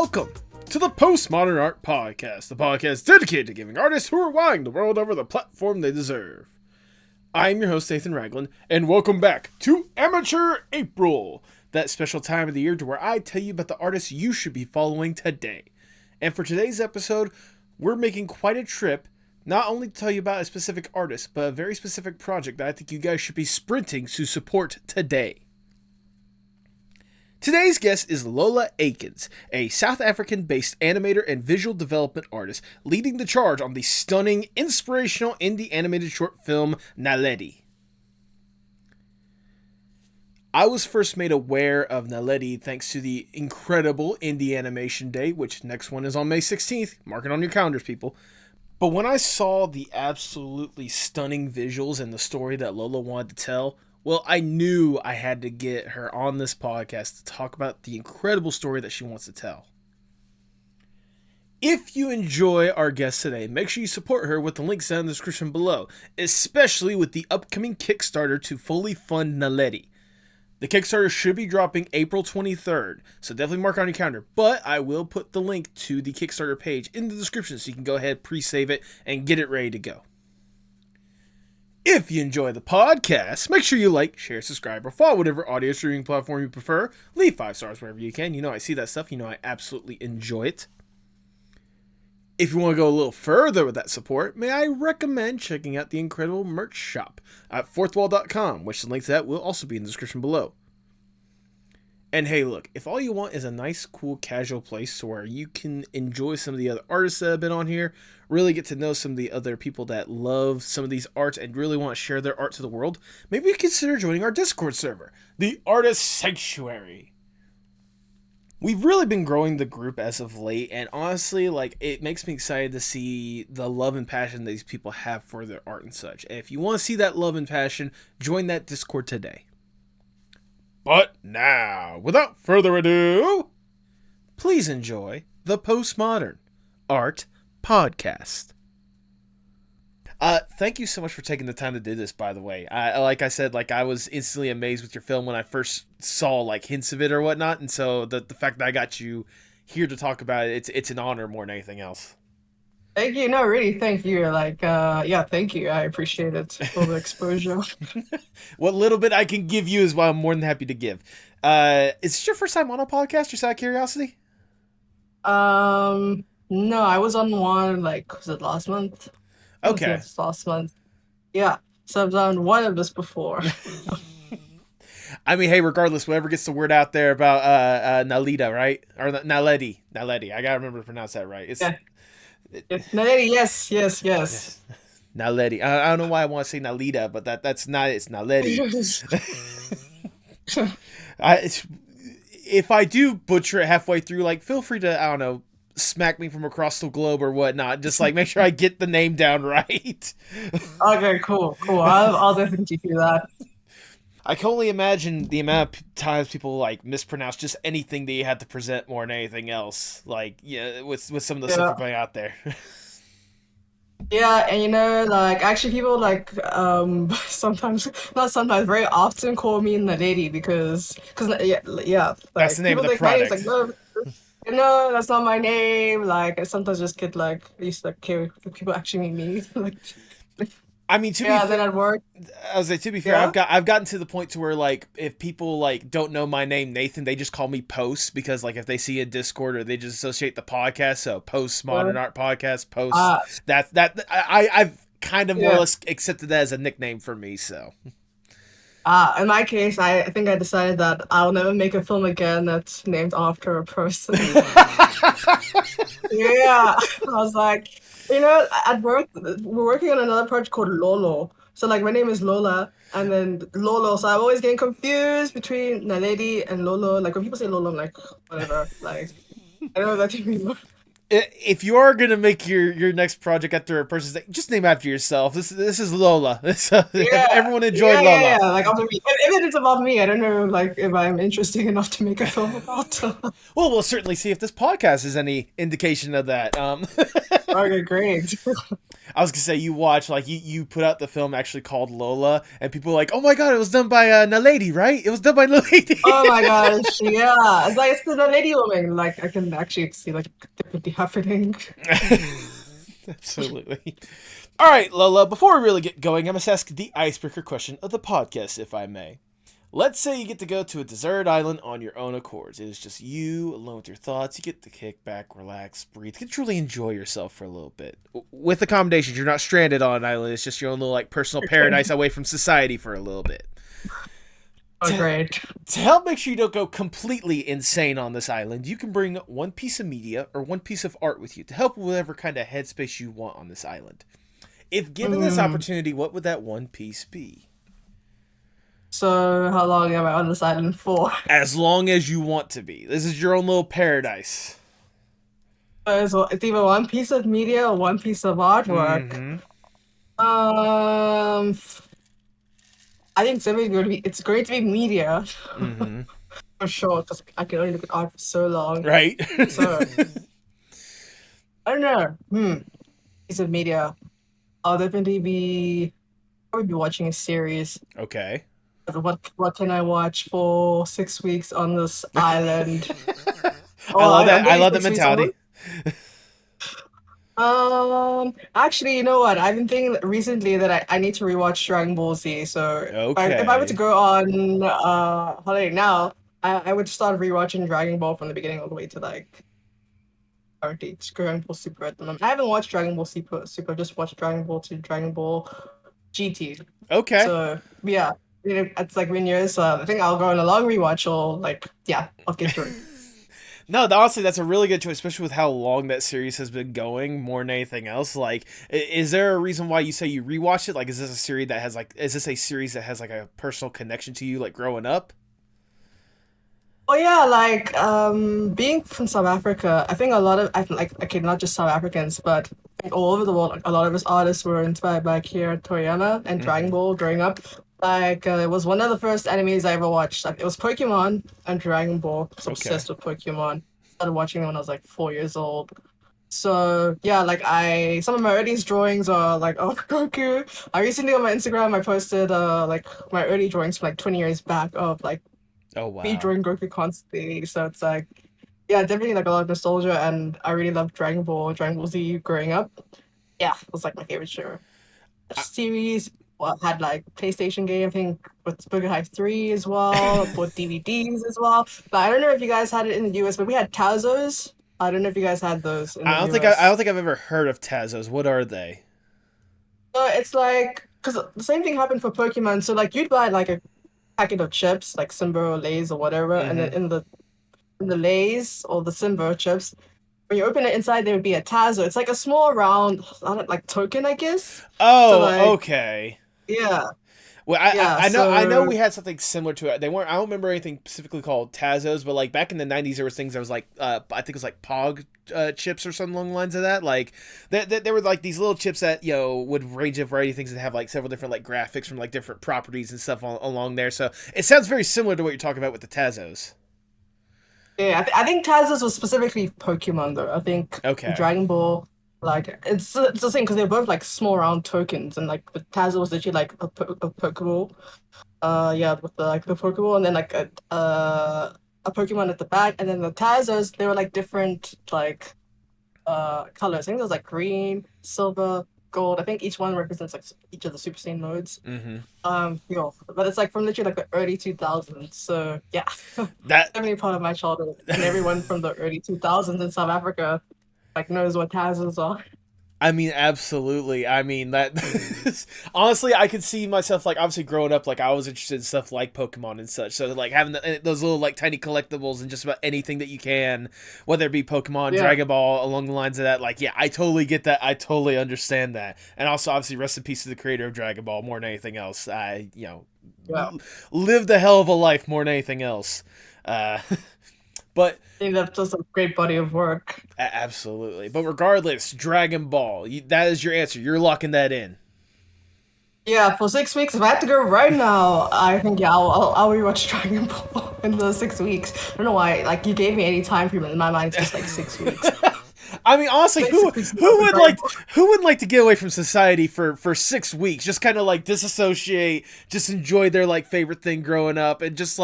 Welcome to the Postmodern Art Podcast, the podcast dedicated to giving artists who are wowing the world over the platform they deserve. I'm your host, Aiden Ragland, and welcome back to Amateur April, that special time of the year to where I tell you about the artists you should be following today. And for today's episode, we're making quite a trip, not only to tell you about a specific artist, but a very specific project that I think you guys should be sprinting to support today. Today's guest is Lola Aikins, a South African-based animator and visual development artist, leading the charge on the stunning, inspirational indie animated short film NALEDI. I was first made aware of NALEDI thanks to the incredible Indie Animation Day, which next one is on May 16th. Mark it on your calendars, people. But when I saw the absolutely stunning visuals and the story that Lola wanted to tell, well, I knew I had to get her on this podcast to talk about the incredible story that she wants to tell. If you enjoy our guest today, make sure you support her with the links down in the description below, especially with the upcoming Kickstarter to fully fund NALEDI. The Kickstarter should be dropping April 23rd, so definitely mark on your calendar, but I will put the link to the Kickstarter page in the description so you can go ahead, pre-save it, and get it ready to go. If you enjoy the podcast, make sure you like, share, subscribe, or follow whatever audio streaming platform you prefer. Leave 5 stars wherever you can. You know I see that stuff. You know I absolutely enjoy it. If you want to go a little further with that support, may I recommend checking out the incredible merch shop at fourthwall.com, which the link to that will also be in the description below. And hey, look, if all you want is a nice, cool, casual place where you can enjoy some of the other artists that have been on here, really get to know some of the other people that love some of these arts and really want to share their art to the world, maybe consider joining our Discord server, the Artist Sanctuary. We've really been growing the group as of late, and honestly, it makes me excited to see the love and passion that these people have for their art and such. And if you want to see that love and passion, join that Discord today. But now, without further ado, please enjoy the Postmodern Art Podcast. Thank you so much for taking the time to do this, by the way. Like I said, I was instantly amazed with your film when I first saw, hints of it or whatnot, and so the fact that I got you here to talk about it, it's an honor more than anything else. Thank you. No, really, thank you. Thank you. I appreciate it for the exposure. What little bit I can give you is what I'm more than happy to give. Is this your first time on a podcast, just out of curiosity? No, I was on one, was it last month? Okay. Yes, last month. Yeah, so I've done one of this before. I mean, hey, regardless, whoever gets the word out there about NALEDI, right? Or NALEDI. I gotta remember to pronounce that right. It's NALEDI, yes. NALEDI. I don't know why I want to say NALEDA, but that's not it. It's NALEDI. If I do butcher it halfway through, feel free to, I don't know, smack me from across the globe or whatnot. Just make sure I get the name down right. Okay, cool. I'll definitely do that. I can only imagine the amount of times people mispronounce just anything that you had to present more than anything else. With some of the stuff you're putting out there. Yeah, and actually people sometimes, not sometimes, very often call me NALEDI because that's the name of the product. No, that's not my name. I sometimes just get I used to care if people actually mean me. I mean, to be fair, then at work. I was to be fair, I've gotten to the point to where if people don't know my name Nathan, they just call me Post because if they see a Discord or they just associate the podcast, so Postmodern Art Podcast, Post. I've kind of more or less accepted that as a nickname for me. So. In my case, I think I decided that I'll never make a film again that's named after a person. Yeah, I was like, at work, we're working on another project called Lolo. So my name is Lola, and then Lolo. So I'm always getting confused between NALEDI and Lolo. When people say Lolo, I'm like, whatever. I don't know what that means. If you are gonna make your next project after a person's name, just name after yourself. This is Lola. Yeah, Everyone enjoyed Lola. yeah. Like after me, if it is about me, I don't know, like if I'm interesting enough to make a film about. Well, we'll certainly see if this podcast is any indication of that. Okay, great. I was gonna say you watch like you put out the film actually called Lola, and people were like, "Oh my god, it was done by NALEDI, right? It was done by NALEDI." Oh my gosh, yeah. It's like it's the lady woman. Like I can actually see like differently happening. Absolutely. All right, Lola. Before we really get going, I must ask the icebreaker question of the podcast, if I may. Let's say you get to go to a desert island on your own accords. It is just you alone with your thoughts. You get to kick back, relax, breathe. You can truly enjoy yourself for a little bit. With accommodations, you're not stranded on an island. It's just your own little like personal paradise away from society for a little bit. Oh, great. To help make sure you don't go completely insane on this island, you can bring one piece of media or one piece of art with you to help with whatever kind of headspace you want on this island. If given this opportunity, what would that one piece be? So how long am I on this island for? As long as you want to be. This is your own little paradise. So it's either one piece of media or one piece of artwork. Mm-hmm. I think it's going to be media Mm-hmm. for sure because I can only look at art for so long. Right? So I don't know. Piece of media. I'll definitely probably be watching a series. Okay. What can I watch for 6 weeks on this island? I love that. I'm I really love that 6 weeks mentality. Actually, you know what? I've been thinking recently that I need to rewatch Dragon Ball Z. So if I were to Okay. go on holiday now, I would start rewatching Dragon Ball from the beginning all the way to like currently it's Dragon Ball Super at the moment. I haven't watched Dragon Ball Super. I just watched Dragon Ball to Dragon Ball GT. Okay. So yeah, it's like been years. So I think I'll go on a long rewatch or like yeah, I'll get through it. No, honestly, that's a really good choice, especially with how long that series has been going. More than anything else, like, is there a reason why you say you rewatched it? Like, is this a series that has like a personal connection to you, like growing up? Oh yeah, like being from South Africa, I think a lot of I like okay, not just South Africans, but like, all over the world, like, a lot of us artists were inspired by Akira Toriyama and Dragon Mm-hmm. Ball growing up. Like it was one of the first animes I ever watched. Like it was Pokemon and Dragon Ball. I was Okay. obsessed with Pokemon. Started watching them when I was like 4 years old. So yeah, like some of my earliest drawings are like oh Goku. I recently on my Instagram I posted like my early drawings from like 20 years back of like Oh me wow. drawing Goku constantly. So it's like, yeah, definitely like a lot of nostalgia. And I really loved Dragon Ball Z growing up. Yeah, it was like my favorite show. Series had like PlayStation game, I think with Burger Hive 3 as well, bought DVDs as well. But I don't know if you guys had it in the US, but we had Tazos. I don't know if you guys had those in the I US. don't think I've ever heard of Tazos. What are they? So it's like, because the same thing happened for Pokemon. So like you'd buy like a packet of chips, like Simba or Lay's or whatever, and then Mm-hmm. in the Lay's or the Simba chips. When you open it inside, there would be a Tazo. It's like a small round, I don't like token, I guess. So Oh, like, okay. yeah, Well, yeah. I know So we had something similar to it. They weren't. I don't remember anything specifically called Tazos, but like back in the '90s, there was things that was like I think it was like Pog chips or something along the lines of that. Like there were like these little chips that would range a variety of things and have like several different like graphics from like different properties and stuff along there. So it sounds very similar to what you're talking about with the Tazos. yeah, I think Tazos was specifically Pokemon though. I think Okay. Dragon Ball, like it's the same because they're both like small round tokens, and like the Tazo was literally like a Pokeball. Yeah, with the Pokeball, and then like a Pokemon at the back, and then the Tazos they were like different like colors. I think there was like green, silver, gold. I think each one represents like each of the Super Saiyan modes. Mm-hmm. But it's like from literally like the early 2000s. So yeah, That definitely part of my childhood, and everyone from the early 2000s in South Africa like knows what Tazos are. I mean, absolutely. I mean that. Honestly, I could see myself like obviously growing up. Like I was interested in stuff like Pokemon and such. So like having those little like tiny collectibles and just about anything that you can, whether it be Pokemon, Yeah, Dragon Ball, along the lines of that. Like yeah, I totally get that. I totally understand that. And also obviously rest in peace to the creator of Dragon Ball more than anything else. I yeah. lived a hell of a life more than anything else. Uh, But I think that's just a great body of work. absolutely. But regardless, Dragon Ball. That is your answer. You're locking that in. Yeah, for 6 weeks, if I had to go right now, I think yeah, I'll rewatch Dragon Ball in the 6 weeks. I don't know why, like you gave me any time frame in my mind, it's just like 6 weeks. I mean, honestly, Like who 6 weeks who of would Dragon like Ball. who would like to get away from society for 6 weeks? Just kind of like disassociate, just enjoy their like favorite thing growing up, and just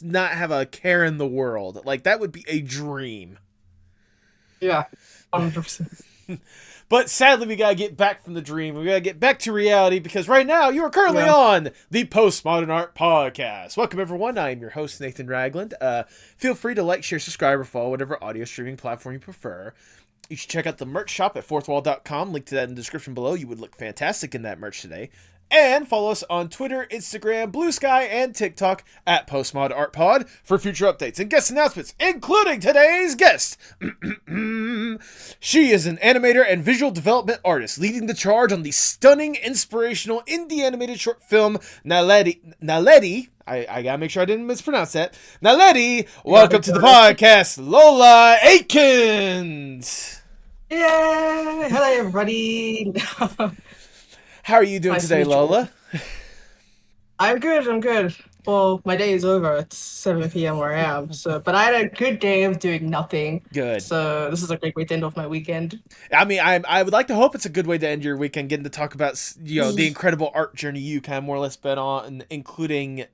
not have a care in the world. Like that would be a dream. Yeah, 100%. But sadly, we gotta get back from the dream. We gotta get back to reality because right now you are currently Yeah. on the Postmodern Art Podcast. Welcome, everyone. I am your host, Nathan Ragland. Feel free to like, share, subscribe, or follow whatever audio streaming platform you prefer. You should check out the merch shop at fourthwall.com. Link to that in the description below. You would look fantastic in that merch today. And follow us on Twitter, Instagram, Blue Sky, and TikTok at PostmodArtPod for future updates and guest announcements, including today's guest. She is an animator and visual development artist, leading the charge on the stunning, inspirational indie animated short film NALEDI. NALEDI. I gotta make sure I didn't mispronounce that. NALEDI, welcome to the podcast, Lola Aikins. Yay! Hello, everybody. How are you doing Nice to today, meet you. Lola? I'm good. I'm good. Well, my day is over. It's 7 p.m. where I am. But I had a good day of doing nothing. Good. So this is a great way to end off my weekend. I mean, I would like to hope it's a good way to end your weekend, getting to talk about the incredible art journey you kind of more or less been on, including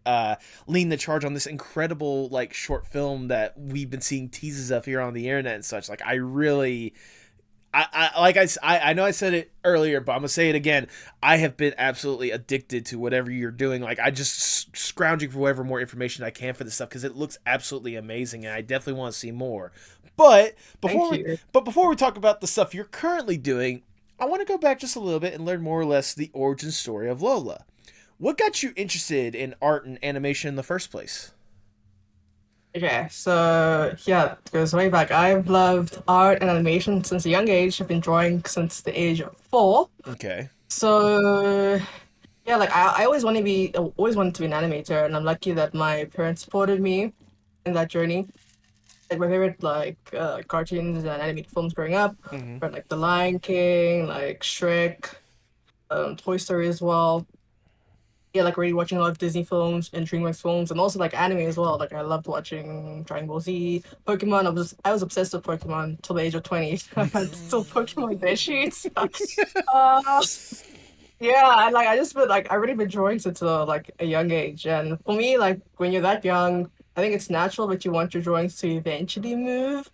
leading the charge on this incredible like short film that we've been seeing teases of here on the internet and such. Like, I really. I know I said it earlier, but I'm gonna say it again. I have been absolutely addicted to whatever you're doing. Like, I just scrounging for whatever more information I can for this stuff because it looks absolutely amazing, and I definitely want to see more. But Thank you. before we talk about the stuff you're currently doing, I want to go back just a little bit and learn more or less the origin story of Lola. What got you interested in art and animation in the first place? Okay, so yeah, it goes way back. I've loved art and animation since a young age. I've been drawing since the age of 4. Okay. So yeah, like I always wanted to be an animator, and I'm lucky that my parents supported me in that journey. Like my favorite cartoons and animated films growing up Mm-hmm. were like The Lion King, like Shrek, Toy Story as well. Yeah, like really watching a lot of Disney films and DreamWorks films, and also like anime as well. Like I loved watching Dragon Ball Z, Pokemon. I was obsessed with Pokemon till the age of 20. I had still Pokemon bed sheets. uh, yeah, and like I just been like I really been drawing since like a young age, and for me, like when you're that young, I think it's natural that you want your drawings to eventually move.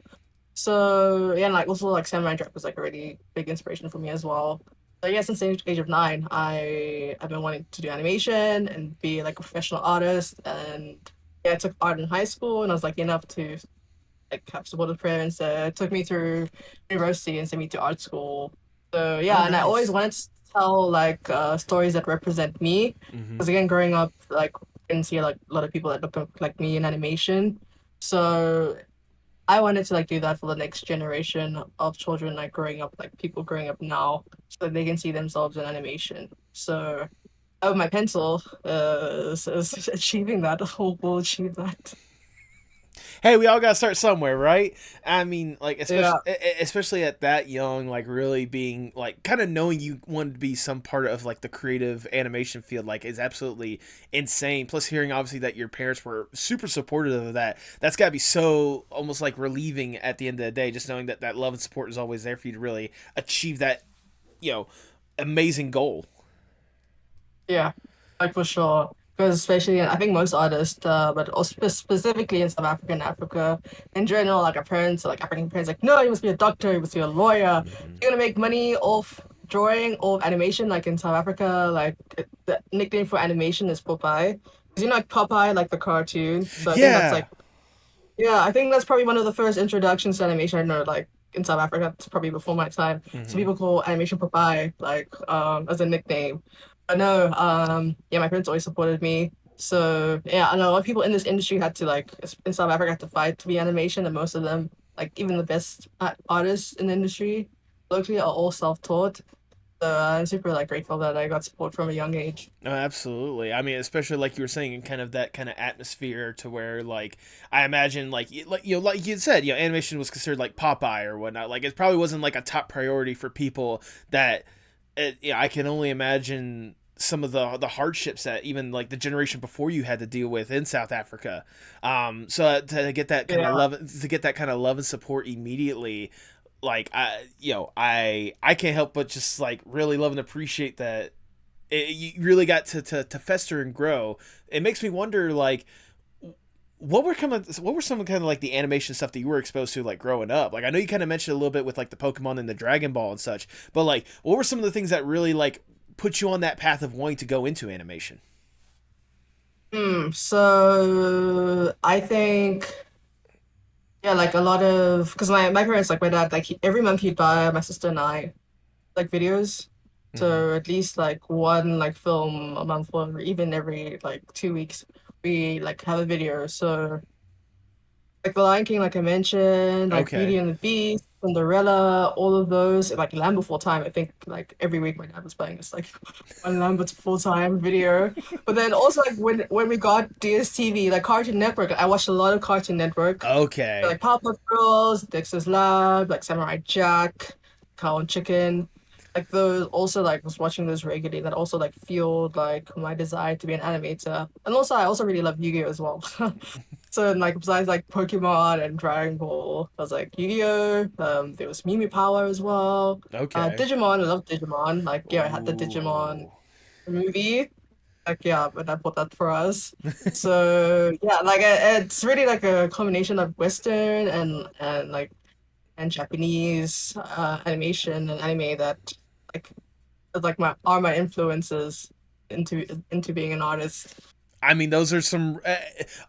So yeah, and like also like Samurai Jack was like a really big inspiration for me as well. So yeah, since the age of 9, I've been wanting to do animation and be like a professional artist. And yeah, I took art in high school, and I was lucky enough to like have supportive parents that took me through university and sent me to art school. So yeah, Oh, and I nice. always wanted to tell like stories that represent me. Mm-hmm. Because again, growing up, like I didn't see like a lot of people that look like me in animation. So I wanted to like do that for the next generation of children like growing up, like people growing up now, so that they can see themselves in animation. So with my pencil, is achieving that. Will achieve that. Hey, we all gotta start somewhere, right? I mean, like Yeah, especially at that young, like really being like kind of knowing you wanted to be some part of like the creative animation field, like is absolutely insane. Plus, hearing obviously that your parents were super supportive of that, that's gotta be so almost like relieving at the end of the day, just knowing that that love and support is always there for you to really achieve that, you know, amazing goal. yeah, like for sure. Because especially, I think most artists, but also specifically in South Africa and Africa in general, like our parents, like African parents, like, no, you must be a doctor, you must be a lawyer. Mm-hmm. You're gonna make money off drawing or animation. Like in South Africa, like the nickname for animation is Popeye. Because you know, like Popeye, like the cartoon. So I think that's Yeah. like, yeah, I think that's probably one of the first introductions to animation I know, like in South Africa. It's probably before my time. So Mm-hmm. people call animation Popeye, like, as a nickname. I know, yeah, my parents always supported me. So yeah, I know a lot of people in this industry had to like in South Africa had to fight to be animation, and most of them, like even the best artists in the industry locally, are all self-taught. So I'm super like grateful that I got support from a young age. Oh, absolutely. I mean, especially like you were saying, in kind of that kind of atmosphere to where, like, I imagine, like like you said, animation was considered like Popeye or whatnot. Like, it probably wasn't like a top priority for people that, I can only imagine some of the hardships that even like the generation before you had to deal with in South Africa. So to get that kind of Yeah. love, to get that kind of love and support immediately, like I can't help but just like really love and appreciate that you really got to fester and grow. It makes me wonder, like, what were some kind of like the animation stuff that you were exposed to like growing up? Like, I know you kind of mentioned a little bit with like the Pokemon and the Dragon Ball and such, but like, what were some of the things that really like put you on that path of wanting to go into animation? So I think yeah, like a lot of because my parents like my dad like every month he'd buy my sister and I like videos. Mm-hmm. So at least like one like film a month or even every like 2 weeks we like have a video. So like The Lion King, like I mentioned, like Beauty Okay. and the Beast, Cinderella, all of those, like Land Before Time. I think like every week my dad was playing this like one Land Before Time video. But then also like when we got DSTV, like Cartoon Network, I watched a lot of Cartoon Network, Okay. like Powerpuff Girls, Dexter's Lab, like Samurai Jack, Cow and Chicken. Like those also like was watching those regularly that also like fueled like my desire to be an animator. And also I also really love Yu-Gi-Oh as well. So like besides like Pokemon and Dragon Ball, I was like Yu-Gi-Oh! There was Mew Power as well. Okay. Digimon, I love Digimon. Like yeah, I had the Digimon Ooh. movie. Like yeah, but I bought that for us. So yeah, like it's really like a combination of Western and like and Japanese animation and anime that like is like my are my influences into being an artist. I mean, those are some.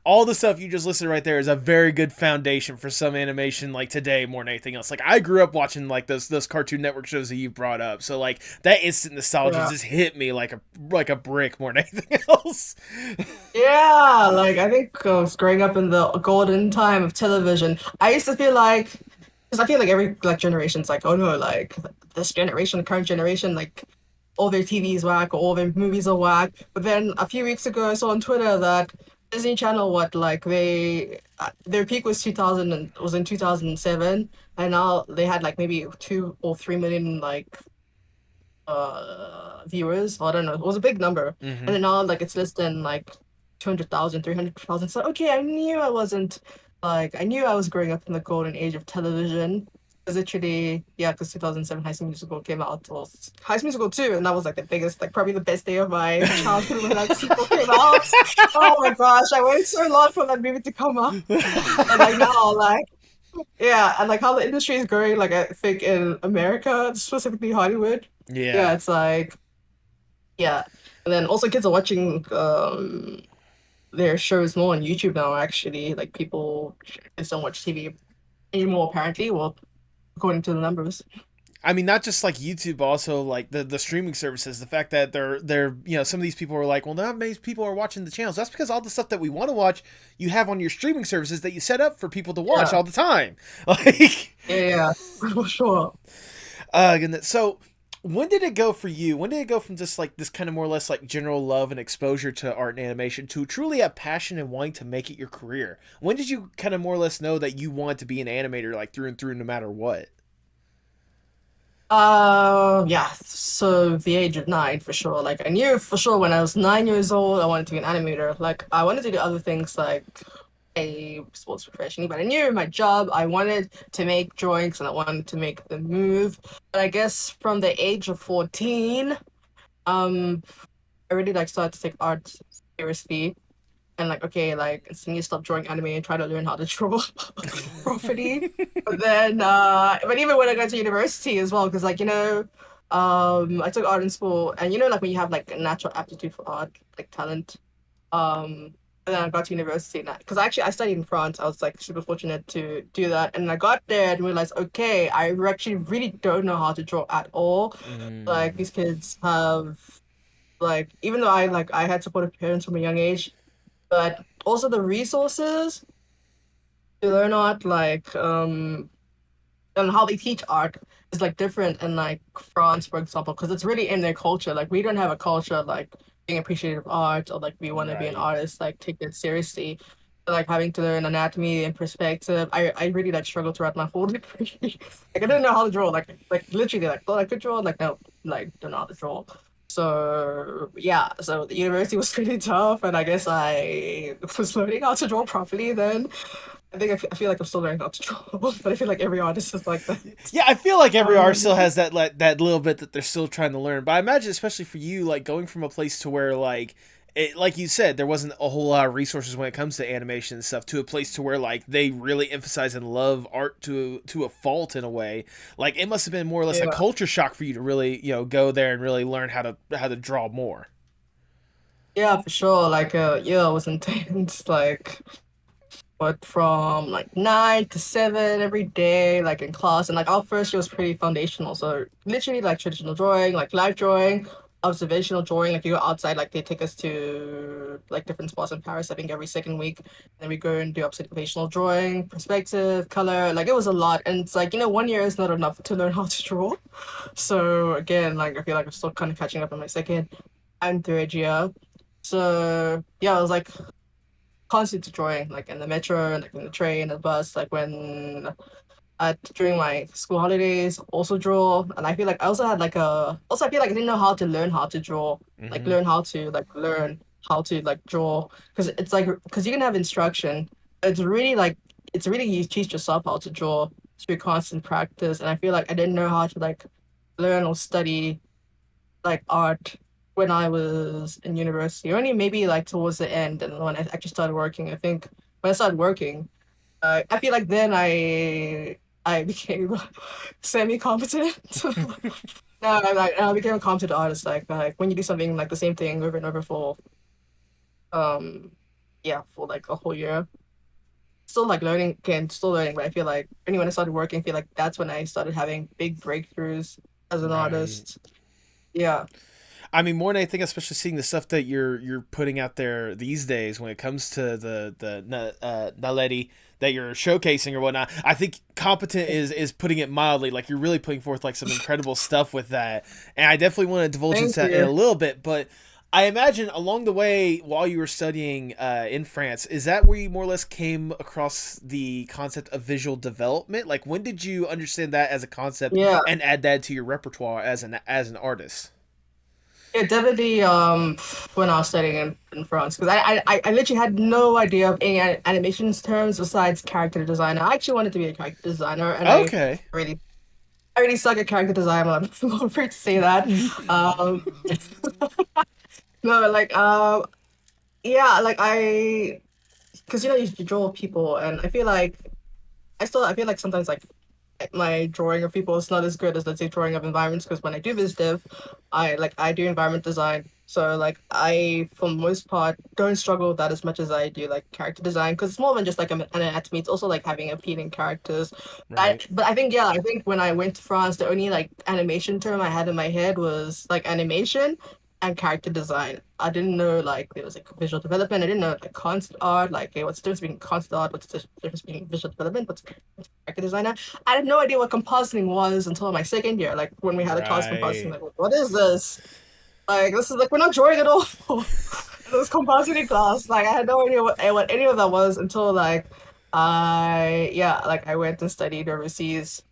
All the stuff you just listed right there is a very good foundation for some animation like today more than anything else. Like, I grew up watching like those Cartoon Network shows that you brought up, so like that instant nostalgia Yeah. just hit me like a brick more than anything else. Yeah, like I think I was growing up in the golden time of television. I used to feel like, because I feel like every like generation's like, oh no, like this generation, the current generation, like all their TVs whack or all their movies are whack. But then a few weeks ago, I saw on Twitter that Disney Channel, what like their peak was 2000 and was in 2007, and now they had like maybe 2 or 3 million like viewers. I don't know. It was a big number. And Mm-hmm. then now like it's less than like 200,000, 300,000. So okay, I knew I wasn't like I knew I was growing up in the golden age of television. Because literally, yeah, because 2007 High School Musical came out. Well, High School Musical 2, and that was like the biggest, like probably the best day of my childhood when that sequel came out. Oh my gosh, I waited so long for that movie to come out. And like now, like yeah, and like how the industry is growing, like I think in America, specifically Hollywood. Yeah. Yeah, it's like yeah. And then also kids are watching their shows more on YouTube now actually. Like people just don't watch TV anymore apparently, well, according to the numbers. I mean, not just like YouTube, also like the streaming services. The fact that they're some of these people are like, well, not many people are watching the channels. That's because all the stuff that we want to watch, you have on your streaming services that you set up for people to watch Yeah. all the time. Like, Yeah, yeah, for sure. goodness. So when did it go for you? When did it go from just like this kind of more or less like general love and exposure to art and animation to truly a passion and wanting to make it your career? When did you kind of more or less know that you wanted to be an animator like through and through, no matter what? Yeah, so the age of 9 for sure. Like I knew for sure when I was 9 years old I wanted to be an animator. Like I wanted to do other things like a sports professionally, but I knew my job I wanted to make drawings and I wanted to make them move. But I guess from the age of 14, um, I really like started to take art seriously and like okay, like instantly stop drawing anime and try to learn how to draw properly. But then but even when I got to university as well, because like I took art in school and like when you have like a natural aptitude for art, like talent. And then I got to university because actually I studied in France. I was like super fortunate to do that. And I got there and realized, okay, I actually really don't know how to draw at all. Like Mm. these kids have like even though I had supportive parents from a young age, but also the resources to learn art, like and how they teach art is like different in like France, for example, because it's really in their culture. Like we don't have a culture like being appreciative of art or like we want to be an Right. artist, like take it seriously. Like having to learn anatomy and perspective. I really like struggled throughout my whole degree. Like I didn't know how to draw. Like literally like thought I could draw, like no, like don't know how to draw. So yeah, so the university was pretty tough, and I guess I was learning how to draw properly then. I feel like I'm still learning how to draw, but I feel like every artist is like that. Yeah, I feel like every artist still Um, has that that little bit that they're still trying to learn. But I imagine, especially for you, like going from a place to where like it, like you said, there wasn't a whole lot of resources when it comes to animation and stuff, to a place to where like they really emphasize and love art to a fault in a way. Like it must have been more or less a yeah, culture shock for you to really go there and really learn how to draw more. yeah, for sure. Like, yeah, it was intense. Like, but from like 9 to 7 every day, like in class, and like our first year was pretty foundational. So literally like traditional drawing, like live drawing, observational drawing. Like you go outside, like they take us to like different spots in Paris, I think every second week. And then we go and do observational drawing, perspective, color. Like it was a lot. And it's like, 1 year is not enough to learn how to draw. So again, like I feel like I'm still kind of catching up in my second and third year. So yeah, I was like constant drawing, like in the metro, like in the train, the bus, like when during my school holidays, also draw. And I feel like I also had like a also I feel like I didn't know how to learn how to draw, like Mm-hmm. learn how to like draw, because it's like because you can have instruction. It's really you teach yourself how to draw through constant practice. And I feel like I didn't know how to like learn or study like art when I was in university, only maybe like towards the end and when I actually started working. I think when I started working, I feel like then I became semi-competent. No, I became a competent artist. Like when you do something like the same thing over and over for um yeah, for like a whole year. Still like learning again, still learning, but I feel like only when I started working, I feel like that's when I started having big breakthroughs as an Right. artist. Yeah. I mean, more than anything, especially seeing the stuff that you're putting out there these days when it comes to the Naledi that you're showcasing or whatnot. I think competent is putting it mildly. Like you're really putting forth like some incredible stuff with that, and I definitely want to divulge into Thank that in a you. little bit. But I imagine along the way while you were studying in France, is that where you more or less came across the concept of visual development? Like when did you understand that as a concept Yeah. and add that to your repertoire as an artist? Yeah, definitely. When I was studying in France, because I literally had no idea of any animations terms besides character designer. I actually wanted to be a character designer, and Okay. really, I really suck at character design. I'm afraid to say that. Um, no, like, yeah, like because you draw people, and I feel like sometimes like my drawing of people is not as good as let's say drawing of environments, because when I do viz div, I do environment design. So like I for the most part don't struggle with that as much as I do like character design, because it's more than just like an anatomy. It's also like having appealing characters. Right. But I think, yeah, I think when I went to France, the only like animation term I had in my head was like animation and character design. I didn't know like there was like visual development. I didn't know like concept art, like hey, what's the difference between concept art, what's the difference between visual development, what's character designer. I had no idea what compositing was until my second year. Like when we had a class compositing, Right. like what is this? Like this is like we're not drawing at all. It was compositing class. Like I had no idea what any of that was until like I went and studied overseas.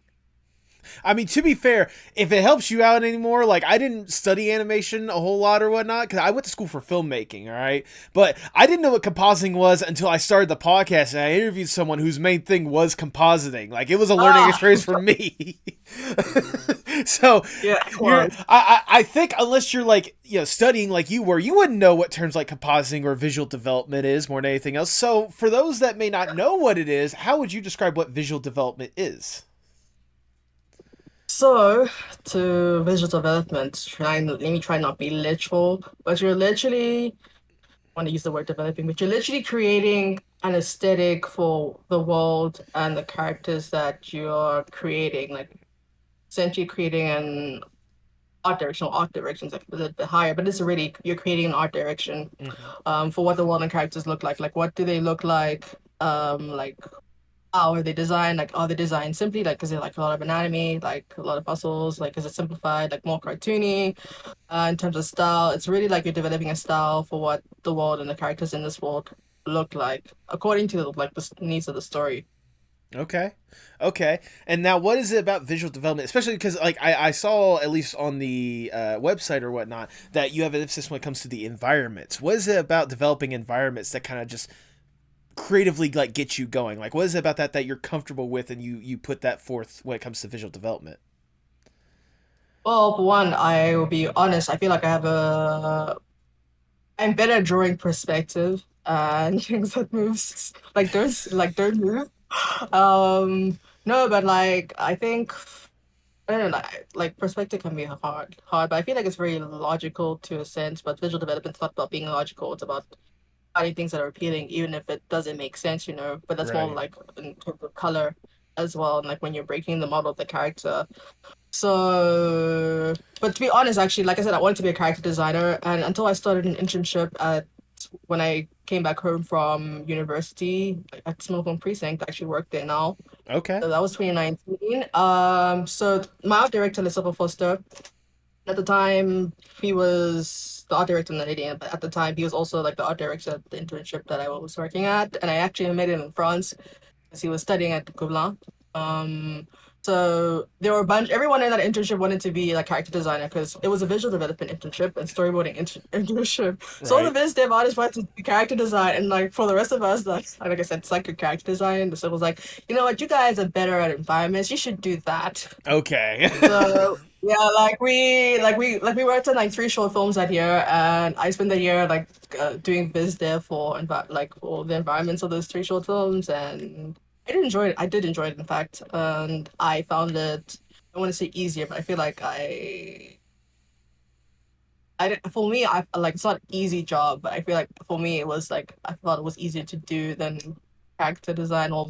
I mean, to be fair, if it helps you out anymore, like I didn't study animation a whole lot or whatnot because I went to school for filmmaking, all right. But I didn't know what compositing was until I started the podcast and I interviewed someone whose main thing was compositing. Like it was a learning Ah, experience for me. So yeah, it you're, was. I think unless you're like studying like you were, you wouldn't know what terms like compositing or visual development is more than anything else. So for those that may not know what it is, how would you describe what visual development is? So, to visual development, let me try not be literal, but you're literally, I want to use the word developing, but you're literally creating an aesthetic for the world and the characters that you're creating, like essentially creating an art directions like a little bit higher, but it's already, you're creating an art direction Mm-hmm. for what the world and characters look like. Like, what do they look like? Like how are they designed? Like, are they designed simply like is it like a lot of anatomy, like a lot of muscles? Like, is it simplified, like more cartoony? In terms of style, it's really like you're developing a style for what the world and the characters in this world look like according to like the needs of the story. Okay. Okay. And now, what is it about visual development, especially because, like, I saw at least on the website or whatnot that you have an emphasis when it comes to the environments. What is it about developing environments that kind of just creatively like get you going? Like, what is it about that you're comfortable with, and you put that forth when it comes to visual development? Well, for one, I will be honest. I feel like I'm better at drawing perspective and things that moves like don't move. No, but like I think I don't know, like perspective can be hard, but I feel like it's very logical to a sense. But visual development's not about being logical; it's about finding things that are appealing, even if it doesn't make sense, you know. But that's more Right. like in terms of color as well, and like when you're breaking the model of the character. So, but to be honest, actually, like I said, I wanted to be a character designer, and until I started an internship at when I came back home from university at Small Home Precinct, I actually work there now. Okay. So that was 2019. So my art director, Lisa Foster, at the time he was the art director in NALEDI, but at the time he was also like the art director at the internship that I was working at, and I actually met him in France because he was studying at Gobelin. Um, so there were a bunch. Everyone in that internship wanted to be like character designer because it was a visual development internship and storyboarding internship. So all the Right. biz dev artists wanted to do character design, and like for the rest of us, like I said, it's like a character design. So it was like, you know what, you guys are better at environments. You should do that. Okay. So yeah, we worked on like three short films that year, and I spent the year like doing biz dev for like for the environments of those three short films, and I did enjoy it. I did enjoy it, in fact, and I found it. I want to say easier, but I feel like for me, I like it's not an easy job, but I feel like for me it was like I thought it was easier to do than character design or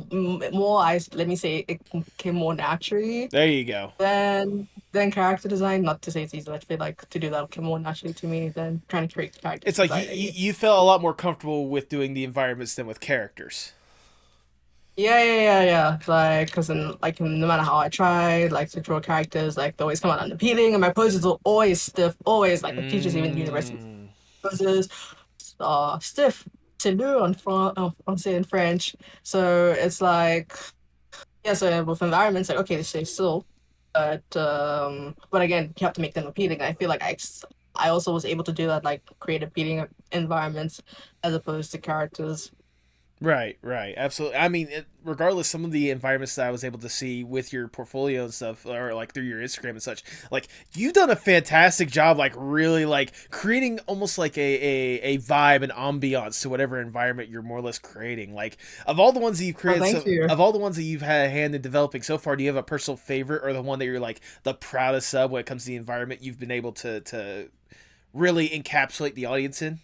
more. Let me say it came more naturally There you go. than character design. Not to say it's easy, but I feel like to do that came more naturally to me than trying to create characters It's like design. you felt a lot more comfortable with doing the environments than with characters. Yeah. Like, because no matter how I try, like to draw characters, like they always come out unappealing, and my poses are always stiff, always like the teachers even in university Mm. poses, stiff. C'est lourd en français and French. So it's like yeah. So with environments, like okay, they stay still, but again, you have to make them appealing. I feel like I also was able to do that, like create appealing environments as opposed to characters. Right, right, absolutely. I mean, regardless, some of the environments that I was able to see with your portfolio and stuff, or like through your Instagram and such, like you've done a fantastic job, like really like creating almost like a vibe and ambiance to whatever environment you're more or less creating. Like of all the ones that you've Oh, created, thank so you. of all the ones that you've had a hand in developing so far, do you have a personal favorite or the one that you're like the proudest of when it comes to the environment you've been able to really encapsulate the audience in?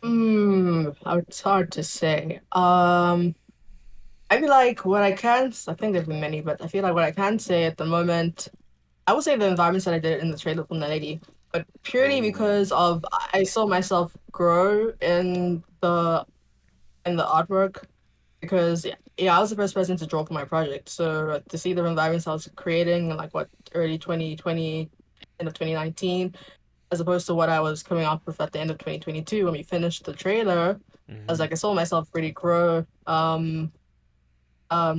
It's hard to say. I feel like what I can, I think there've been many, but I feel like what I can say at the moment, I would say the environments that I did in the trailer from the lady, but purely Oh, because of I saw myself grow in the artwork because yeah, I was the first person to draw for my project. So to see the environments I was creating in like what early 2020, end of 2019, as opposed to what I was coming up with at the end of 2022 when we finished the trailer, I was mm-hmm. like I saw myself really grow.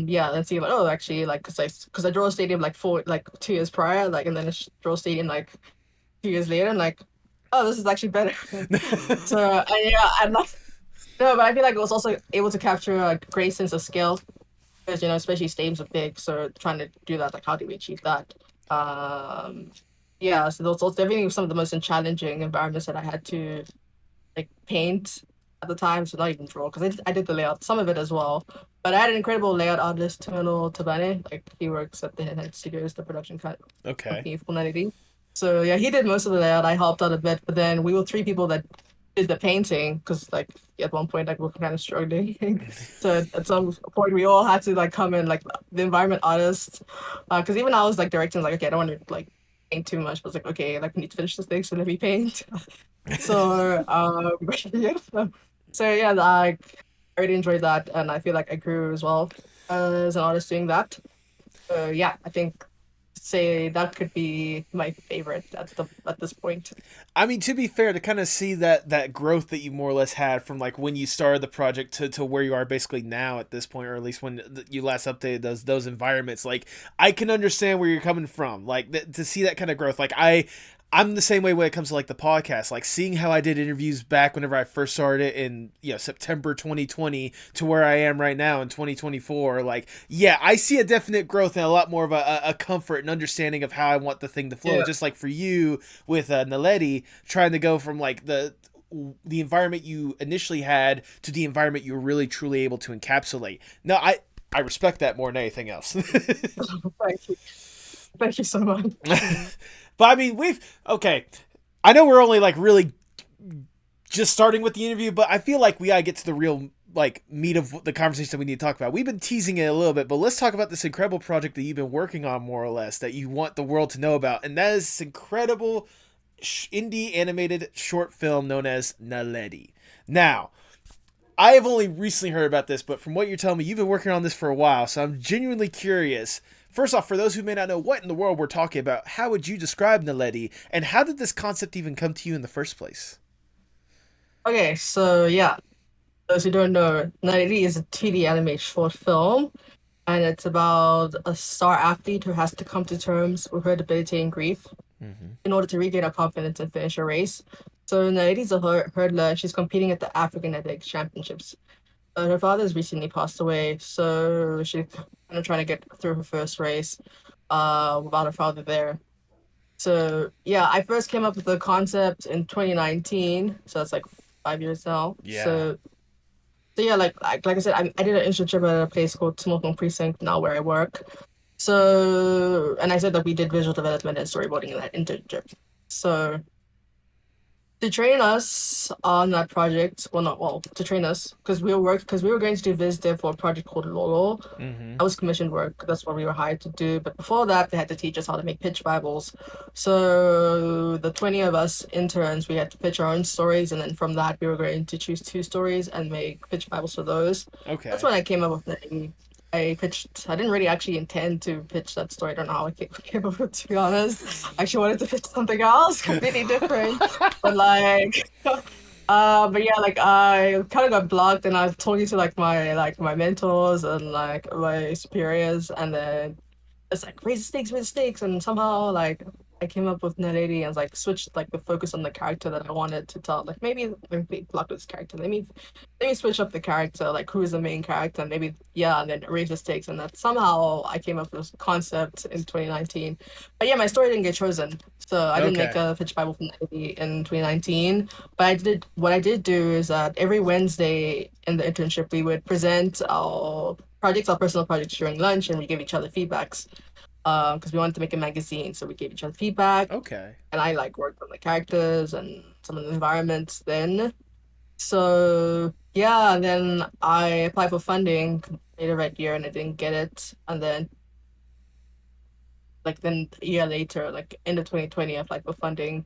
Yeah, and see like oh actually like because I draw a stadium like 2 years prior like and then draw a stadium like 2 years later and like oh this is actually better. So yeah, I'm not no, but I feel like it was also able to capture a great sense of scale because you know especially stadiums are big, so trying to do that like how do we achieve that? Um, yeah, so those definitely some of the most challenging environments that I had to like paint at the time, so not even draw because I did the layout, some of it as well. But I had an incredible layout artist, Terminal Tabane. Like he works at the Head Studios, the production Okay. company for 90. So yeah, he did most of the layout. I helped out a bit, but then we were three people that did the painting because like at one point like we were kind of struggling. So at some point we all had to like come in like the environment artist, because even I was like directing like okay I don't want to like paint too much, but I was like okay like we need to finish this thing so let me paint. So yeah. So yeah, like I really enjoyed that, and I feel like I grew as well as an artist doing that. Yeah, I think say that could be my favorite at this point. I mean, to be fair, to kind of see that growth that you more or less had from like when you started the project to where you are basically now at this point, or at least when you last updated those environments, like I can understand where you're coming from. Like to see that kind of growth, like I'm the same way when it comes to like the podcast, like seeing how I did interviews back whenever I first started in September 2020 to where I am right now in 2024. Like, yeah, I see a definite growth and a lot more of a comfort and understanding of how I want the thing to flow. Yeah. Just like for you with NALEDI, trying to go from like the environment you initially had to the environment you were really truly able to encapsulate. No, I respect that more than anything else. Thank you. Thank you so much. But I mean, okay. I know we're only like really just starting with the interview, but I feel like we gotta get to the real like meat of the conversation that we need to talk about. We've been teasing it a little bit, but let's talk about this incredible project that you've been working on, more or less, that you want the world to know about, and that is this incredible indie animated short film known as NALEDI. Now, I have only recently heard about this, but from what you're telling me, you've been working on this for a while, so I'm genuinely curious. First off, for those who may not know what in the world we're talking about, how would you describe NALEDI, and how did this concept even come to you in the first place? Okay, so yeah, those who don't know, NALEDI is a 2D anime short film, and it's about a star athlete who has to come to terms with her debilitating grief Mm-hmm. in order to regain her confidence and finish her race. So Nadi's a hurdler. She's competing at the African Athletics Championships. Her father has recently passed away, so she's kind of trying to get through her first race without her father there. So yeah, I first came up with the concept in 2019, so that's like 5 years now. Yeah. So yeah, like I said, I did an internship at a place called Smoking Precinct now where I work. So and I said that we did visual development and storyboarding in that internship. So to train us on that project, well, not well, to train us because we were going to do viz dev for a project called Lola. Mm-hmm. That was commissioned work. That's what we were hired to do. But before that, they had to teach us how to make pitch Bibles. So the 20 of us interns, we had to pitch our own stories, and then from that, we were going to choose two stories and make pitch Bibles for those. That's Okay. when I came up with the name. I pitched. I didn't really actually intend to pitch that story. I don't know how I came up with it, to be honest. I actually wanted to pitch something else, completely different. But like, but yeah, like I kind of got blocked, and I was talking to like my mentors and like my superiors, and then it's like raise the stakes, and somehow like I came up with NALEDI and like switched like the focus on the character that I wanted to tell. Like maybe let me block this character. Let me switch up the character, like who is the main character, and maybe yeah, and then raise the stakes, and that somehow I came up with this concept in 2019. But yeah, my story didn't get chosen, so I didn't make Okay. a pitch Bible for NALEDI in 2019. But what I did do is that every Wednesday in the internship we would present our personal projects during lunch, and we give each other feedbacks because we wanted to make a magazine, so we gave each other feedback, Okay. and I like worked on the characters and some of the environments then. So yeah, and then I applied for funding later that year and I didn't get it. And then a year later, like end of 2020, I applied for funding.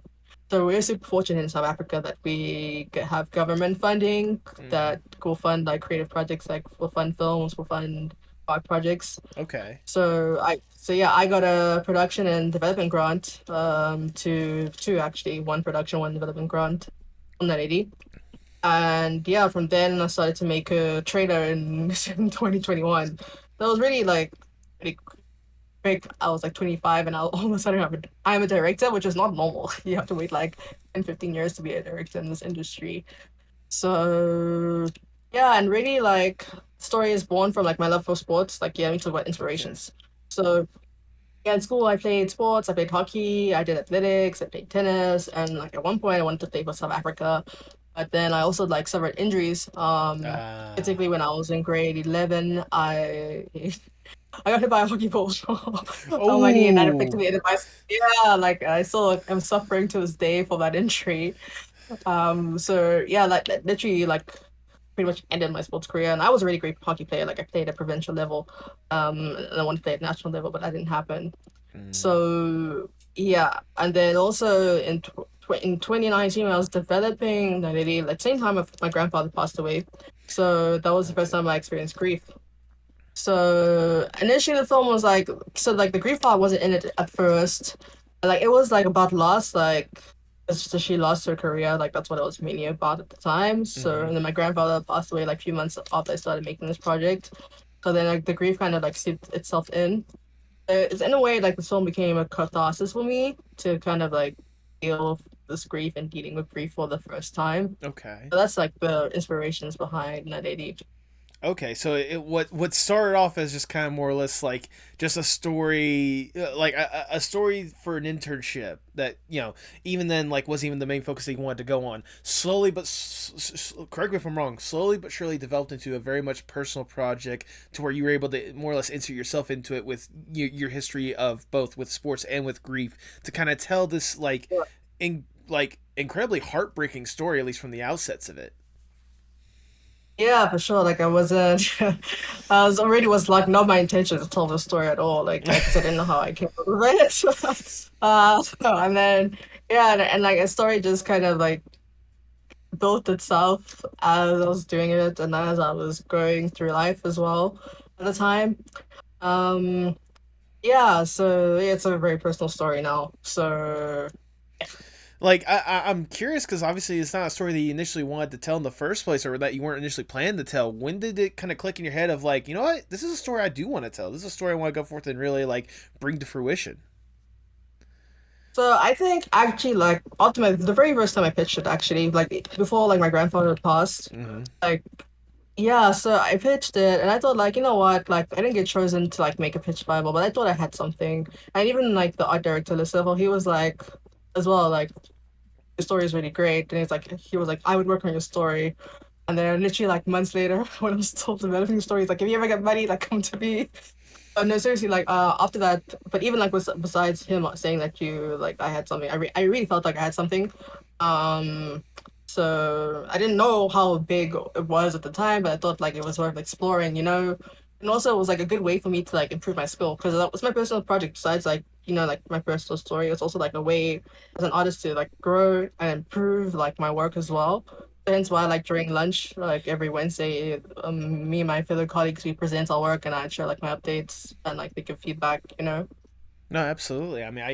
So we're super fortunate in South Africa that we have government funding Mm-hmm. that will fund like creative projects, like will fund films, will fund art projects. Okay. So yeah, I got a production and development grant, two actually, one production, one development grant on that 80. And yeah, from then I started to make a trailer in 2021. That was really like pretty quick. I was like 25 and all of a sudden I'm a director, which is not normal. You have to wait like 10, 15 years to be a director in this industry. So yeah, and really like story is born from like my love for sports. Like yeah, we talk about Okay. inspirations. So yeah, in school I played sports, I played hockey, I did athletics, I played tennis, and like at one point I wanted to play for South Africa. But then I also like suffered injuries. Uh, Particularly when I was in grade 11, I got hit by a hockey ball on my knee and that affected oh. me. And yeah, like I still am suffering to this day for that injury. So yeah, like literally like pretty much ended my sports career. And I was a really great hockey player. Like I played at provincial level, and I wanted to play at national level, but that didn't happen. Mm, So yeah, and then also in 2019 when I was developing the lady, at the same time my grandfather passed away. So that was the first Okay. time I experienced grief. So initially the film was like, so like the grief part wasn't in it at first. Like it was like about loss, like it's just she lost her career, like that's what it was mainly about at the time. So Mm-hmm. and then my grandfather passed away like a few months after I started making this project. So then like the grief kind of like seeped itself in. It's in a way like the film became a catharsis for me to kind of like deal with this grief and dealing with grief for the first time. Okay. So that's like the inspirations behind NALEDI. Okay, so what started off as just kind of more or less like just a story, like a story for an internship that even then like wasn't even the main focus that you wanted to go on. Slowly, but correct me if I'm wrong. Slowly but surely developed into a very much personal project to where you were able to more or less insert yourself into it with your history of both with sports and with grief to kind of tell this like incredibly heartbreaking story, at least from the outsets of it. Yeah, for sure. Like I wasn't, I was already was like not my intention to tell the story at all. Like 'cause I didn't know how I came up with it. And then yeah, and like a story just kind of like built itself as I was doing it and as I was going through life as well at the time. Um, yeah, so yeah, it's a very personal story now. So Like I'm curious because obviously it's not a story that you initially wanted to tell in the first place, or that you weren't initially planning to tell. When did it kind of click in your head of like, you know what, this is a story I do want to tell. This is a story I want to go forth and really like bring to fruition. So I think actually like ultimately the very first time I pitched it actually like before like my grandfather passed Mm-hmm. like yeah, so I pitched it and I thought like, you know what, like I didn't get chosen to like make a pitch Bible, but I thought I had something. And even like the art director, Lucifer, he was like as well, like the story is really great. And he was like, I would work on your story. And then literally like months later, when I was still developing the story, he's like, if you ever get money, like come to me. No, seriously, like after that, but even like besides him saying that you like I had something, I really felt like I had something. Um, so I didn't know how big it was at the time, but I thought like it was worth exploring, you know. And also it was like a good way for me to like improve my skill because that was my personal project. Besides like like my personal story, it's also like a way as an artist to like grow and improve like my work as well. Hence why, like during lunch, like every Wednesday, me and my fellow colleagues we present our work and I share like my updates and like they give feedback, you know. No, absolutely. I mean,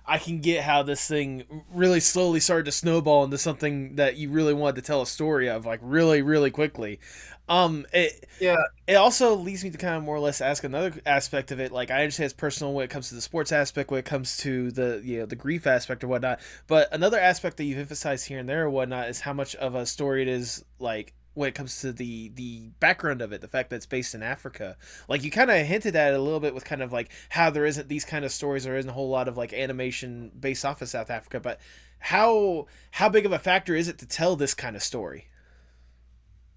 I can get how this thing really slowly started to snowball into something that you really wanted to tell a story of, like really, really quickly. It Yeah. it also leads me to kind of more or less ask another aspect of it. Like I understand it's personal when it comes to the sports aspect, when it comes to the the grief aspect or whatnot. But another aspect that you've emphasized here and there or whatnot is how much of a story it is like when it comes to the background of it, the fact that it's based in Africa. Like you kind of hinted at it a little bit with kind of like how there isn't these kind of stories, there isn't a whole lot of like animation based off of South Africa. But how big of a factor is it to tell this kind of story?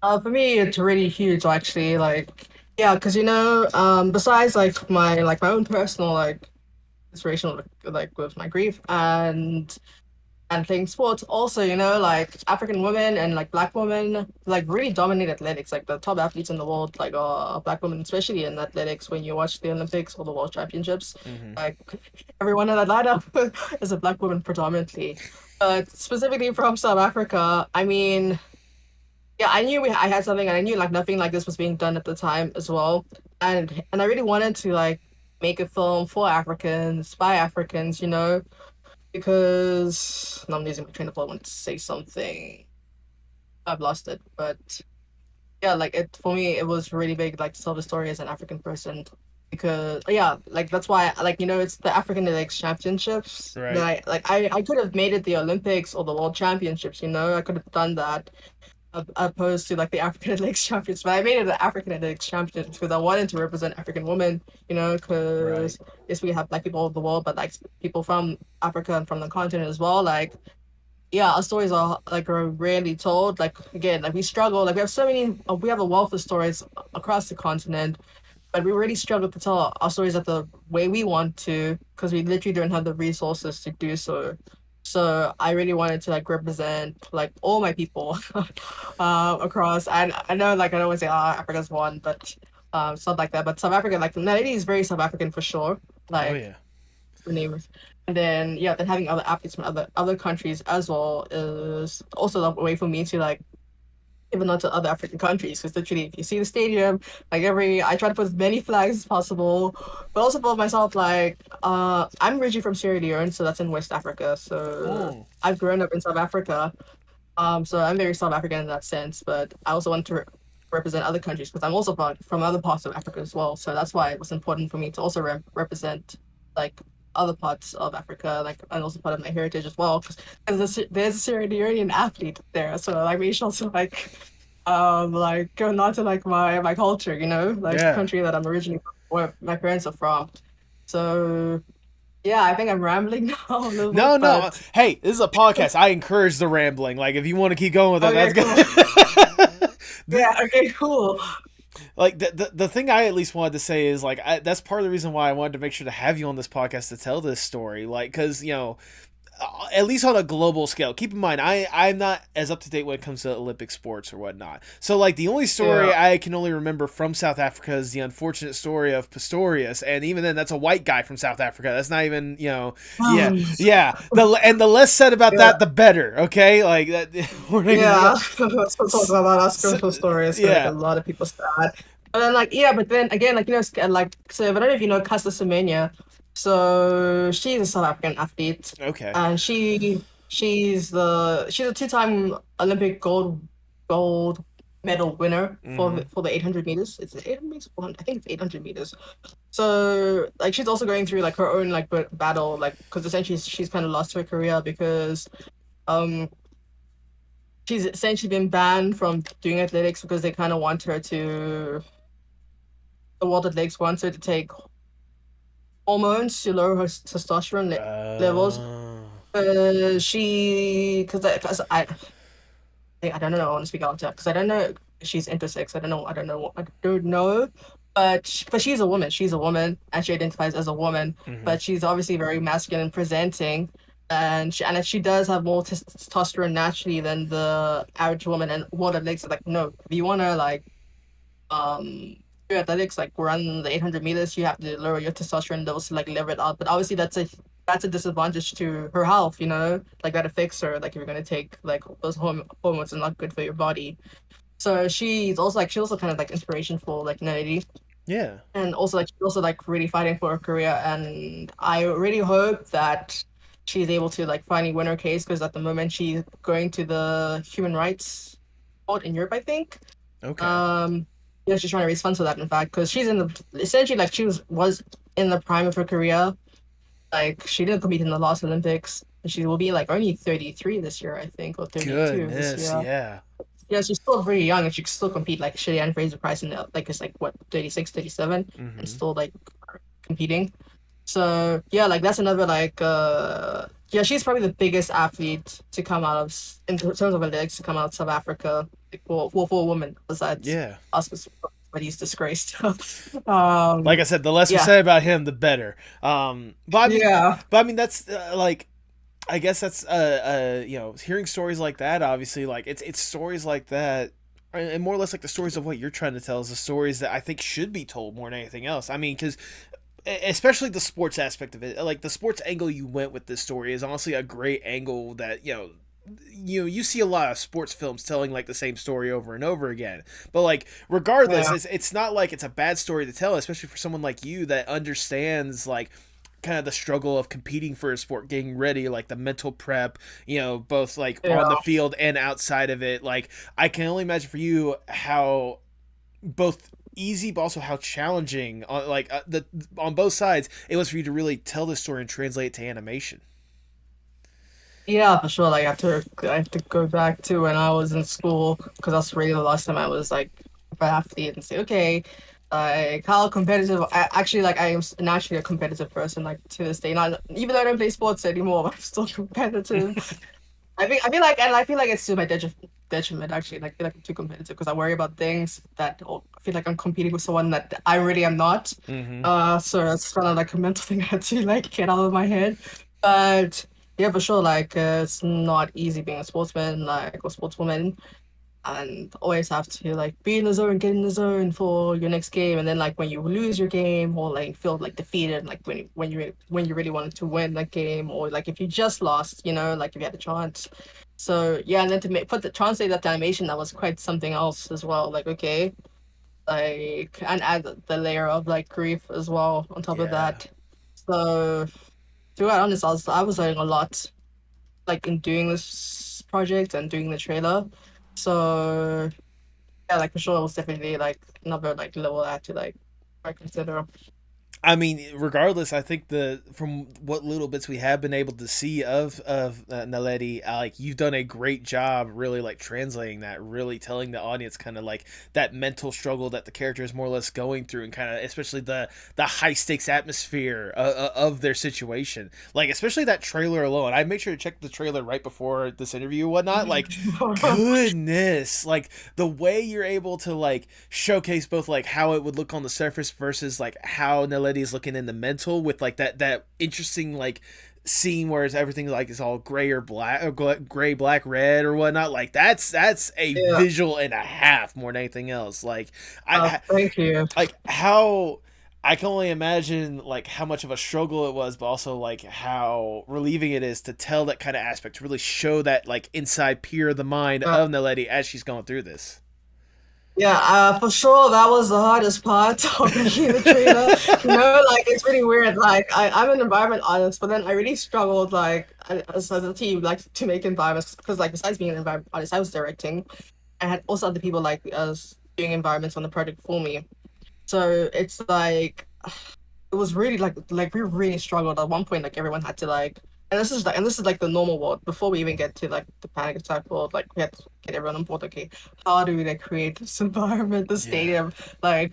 For me, it's really huge actually. Like, yeah, because besides like my own personal like inspiration like with my grief and playing sports. Also, like African women and like black women like really dominate athletics. Like the top athletes in the world like are black women, especially in athletics. When you watch the Olympics or the World Championships, Mm-hmm. like everyone in that lineup is a black woman predominantly. But specifically from South Africa, I mean, yeah, I knew I had something, and I knew like nothing like this was being done at the time as well. And I really wanted to like make a film for Africans by Africans, because no, I'm losing my train of thought. I want to say something. I've lost it, but yeah, like it for me, it was really big, like to tell the story as an African person, because yeah, like that's why, like it's the African Athletics Championships that Right. I could have made it the Olympics or the World Championships, I could have done that opposed to like the African Athletics Championships, but I made it the African Athletics Championships because I wanted to represent African women, Right. because yes, we have black people all over the world, but like people from Africa and from the continent as well, like yeah, our stories are rarely told. Like again, like we struggle. Like we have so many. We have a wealth of stories across the continent, but we really struggle to tell our stories at the way we want to because we literally don't have the resources to do so. So I really wanted to like represent like all my people across. And I know like I don't want to say Africa's one, but stuff like that. But South Africa, like Naledi is very South African for sure. Oh Like yeah. the name. And then yeah, then having other athletes from other countries as well is also a way for me to like even not to other African countries. Because literally, if you see the stadium, like I try to put as many flags as possible, but also for myself, like, I'm originally from Sierra Leone, so that's in West Africa. So Mm. I've grown up in South Africa. So I'm very South African in that sense, but I also want to represent other countries because I'm also from other parts of Africa as well. So that's why it was important for me to also represent like other parts of Africa, like and also part of my heritage as well. Because there's a Sierra Leonean athlete there, so like we should also like go not to like my culture, you know, like the Yeah. country that I'm originally from, where my parents are from. So yeah, I think I'm rambling now a little bit, No, no. but Hey, this is a podcast. I encourage the rambling. Like, if you want to keep going with that, okay, that's cool. good. Yeah, okay, cool. Like the thing I at least wanted to say is like that's part of the reason why I wanted to make sure to have you on this podcast to tell this story. Like, because at least on a global scale. Keep in mind, I'm not as up to date when it comes to Olympic sports or whatnot. So like the only story Yeah. I can only remember from South Africa is the unfortunate story of Pistorius, and even then, that's a white guy from South Africa. That's not even yeah, Um, yeah. The less said about yeah. that, the better. Okay, like that. We're not even Yeah. gonna, So talk about that spiritual story is like a yeah. lot of people sad. But then like yeah, but then again, like like so I don't know if you know Caster Semenya. So she's a South African athlete Okay. and she's a two-time Olympic gold medal winner Mm-hmm. for the 800 meters. It's 800 meters, 400, I think it's 800 meters. So like she's also going through like her own like battle like because essentially she's kind of lost her career because um she's essentially been banned from doing athletics because they kind of want her to the World Athletics wants her to take hormones to lower her testosterone levels. Uh, I don't know. I want to speak out because I don't know if she's intersex. I don't know. But she's a woman. She's a woman, and she identifies as a woman. mm-hmm. But she's obviously very masculine presenting, and she does have more testosterone naturally than the average woman. And what it makes it like no, if you want to like um do athletics like run the 800 meters, you have to lower your testosterone levels to like level it out. But obviously that's a disadvantage to her health, you know, like that affects her. Like if you're gonna take like those hormones are not good for your body. So she's also kind of like inspiration for like NALEDI Yeah. and also like she's also like really fighting for her career. And I really hope that she's able to like finally win her case because at the moment she's going to the human rights court in Europe, I think. Okay. Um, yeah, she's trying to raise funds for that, in fact, because she's in the essentially like was in the prime of her career. Like she didn't compete in the last Olympics. And she will be like only 33 this year, I think, or 32 this Goodness. year. Yeah. Yeah, she's still very young and she can still compete. Like Shelley Fraser Price in the, like it's like what 36, 37, and Mm-hmm. still like competing. So yeah, like that's another like yeah, she's probably the biggest athlete to come out of in terms of athletics to come out of South Africa like, for a woman besides Yeah. Oscar, but he's disgraced. Like I said, the less we Yeah, say about him, the better. yeah, But I mean, that's like, I guess that's hearing stories like that. Obviously, like it's stories like that, and more or less like the stories of what you're trying to tell is the stories that I think should be told more than anything else. I mean, because especially the sports aspect of it, like the sports angle you went with this story is honestly a great angle that you see a lot of sports films telling like the same story over and over again, but like regardless, yeah, it's not like it's a bad story to tell, especially for someone like you that understands like kind of the struggle of competing for a sport, getting ready, like the mental prep, both like on the yeah. field and outside of it. Like I can only imagine for you how both easy but also how challenging on the on both sides it was for you to really tell this story and translate it to animation. Yeah, for sure. Like I have to go back to when I was in school because that's really the last time I was like a athlete and say, okay, like how competitive. Actually like I am naturally a competitive person. Like to this day, not even though I don't play sports anymore, but I'm still competitive. I feel like it's to my detriment actually. Like I feel like I'm too competitive because I worry about things that or I feel like I'm competing with someone that I really am not. Mm-hmm. So it's kind of like a mental thing I had to like get out of my head. But yeah, for sure, like it's not easy being a sportsman, like or sportswoman, and always have to like be in the zone, get in the zone for your next game, and then like when you lose your game or like feel like defeated, like when you really wanted to win that game, or like if you just lost, you know, like if you had a chance, So yeah, and then to translate that to animation, that was quite something else as well. Like okay, like and add the layer of like grief as well on top of Yeah. that. So to be honest, I was learning a lot like in doing this project and doing the trailer. So yeah, like for sure, it was definitely like another like level I had to like I consider. I mean, regardless, I think the from what little bits we have been able to see of Naledi, like you've done a great job, really like translating that, really telling the audience kind of like that mental struggle that the character is more or less going through, and kind of especially the high stakes atmosphere of their situation. Like especially that trailer alone, I made sure to check the trailer right before this interview and whatnot. Like, goodness, like the way you're able to like showcase both like how it would look on the surface versus like how Naledi is looking in the mental with like that interesting like scene where it's everything like is all gray or black or gray black red or whatnot. Like that's a Yeah. visual and a half more than anything else. Like I Thank you. like how I can only imagine like how much of a struggle it was, but also like how relieving it is to tell that kind of aspect, to really show that like inside peer of the mind Yeah. of Naledi as she's going through this. Yeah, for sure that was the hardest part of making the trailer. Like it's really weird. Like I'm an environment artist, but then I really struggled like as a team like to make environments because like besides being an environment artist, I was directing. I had also other people like us doing environments on the project for me. So it's like it was really like we really struggled at one point. Like everyone had to like, and this is like the normal world before we even get to like the panic attack world. Like we had to get everyone on board. Okay, how do we like create this environment, the Yeah. stadium? Like,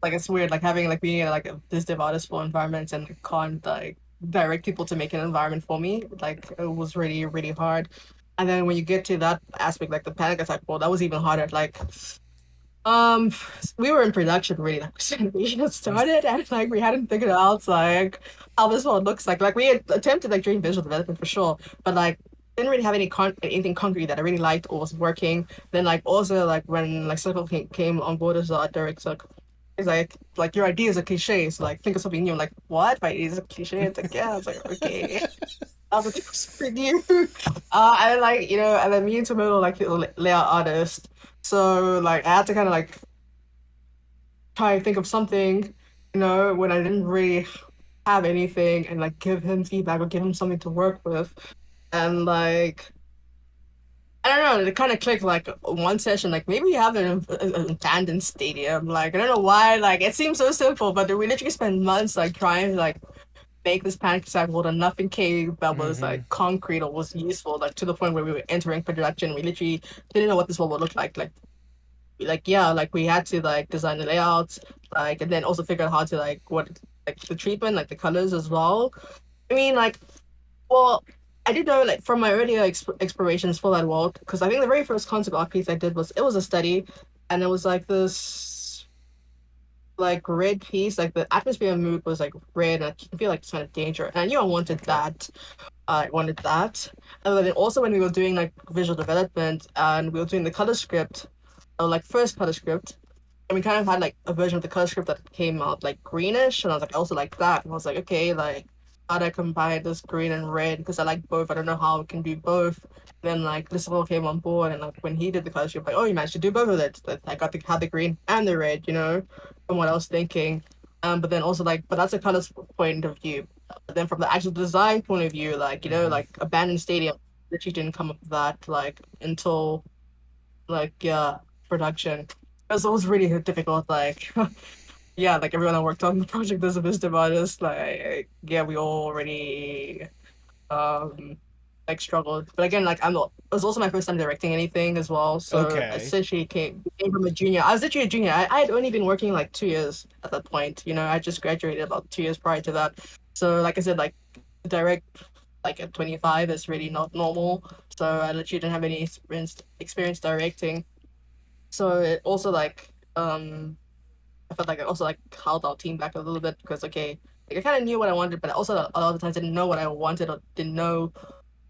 like it's weird like having like being like this dev artist for environments and can't like direct people to make an environment for me. Like it was really really hard. And then when you get to that aspect, like the panic attack world, that was even harder. Like um, we were in production really like we just started and like we hadn't figured out like how this one looks like. Like we had attempted like doing visual development for sure, but like didn't really have anything concrete that I really liked or was working. Then like also like when like Circle came on board as art director, it's like your ideas are cliches. Like think of something new. I'm like what? My ideas are cliche. It's like yeah. It's like okay. That was super new. And like and then me and Tomoto like the layout artist. So like I had to kind of like try and think of something, when I didn't really have anything, and like give him feedback or give him something to work with, and like I don't know, it kind of clicked like one session, like maybe we have an abandoned stadium. Like I don't know why, like it seems so simple, but we literally spent months like trying to like make this panic attack world, and nothing came that was Mm-hmm. like concrete or was useful, like to the point where we were entering production. We literally didn't know what this world would look like yeah, like we had to like design the layouts, like and then also figure out how to like what like the treatment, like the colors as well. I mean, like, well, I did know like from my earlier explorations for that world, because I think the very first concept art piece I did was it was a study, and it was like this like red piece, like the atmosphere and mood was like red, and I can feel like it's kind of danger, and I knew I wanted that. I wanted that. And then also when we were doing like visual development and we were doing the color script, like first color script, and we kind of had like a version of the color script that came out like greenish, and I was like, I also like that. And I was like, okay, like how do I combine this green and red? Because I like both. I don't know how I can do both. Then like this all came on board, and like when he did the color script, like, oh, you managed to do both of it. That I got to have the green and the red, from what I was thinking. But then also like, but that's a color point of view. But then from the actual design point of view, like Mm-hmm. like abandoned stadium, literally didn't come up with that like until like yeah production. It was really difficult. Like yeah, like everyone I worked on the project as a business artist, like yeah, we all already um like struggled. But again, like it was also my first time directing anything as well. So Okay. essentially came from a junior. I was literally a junior. I had only been working like 2 years at that point. I just graduated about 2 years prior to that. So like I said, like direct like at 25 is really not normal. So I literally didn't have any experience directing. So it also like I felt like I also like held our team back a little bit because okay, like I kind of knew what I wanted, but also a lot of the times I didn't know what I wanted or didn't know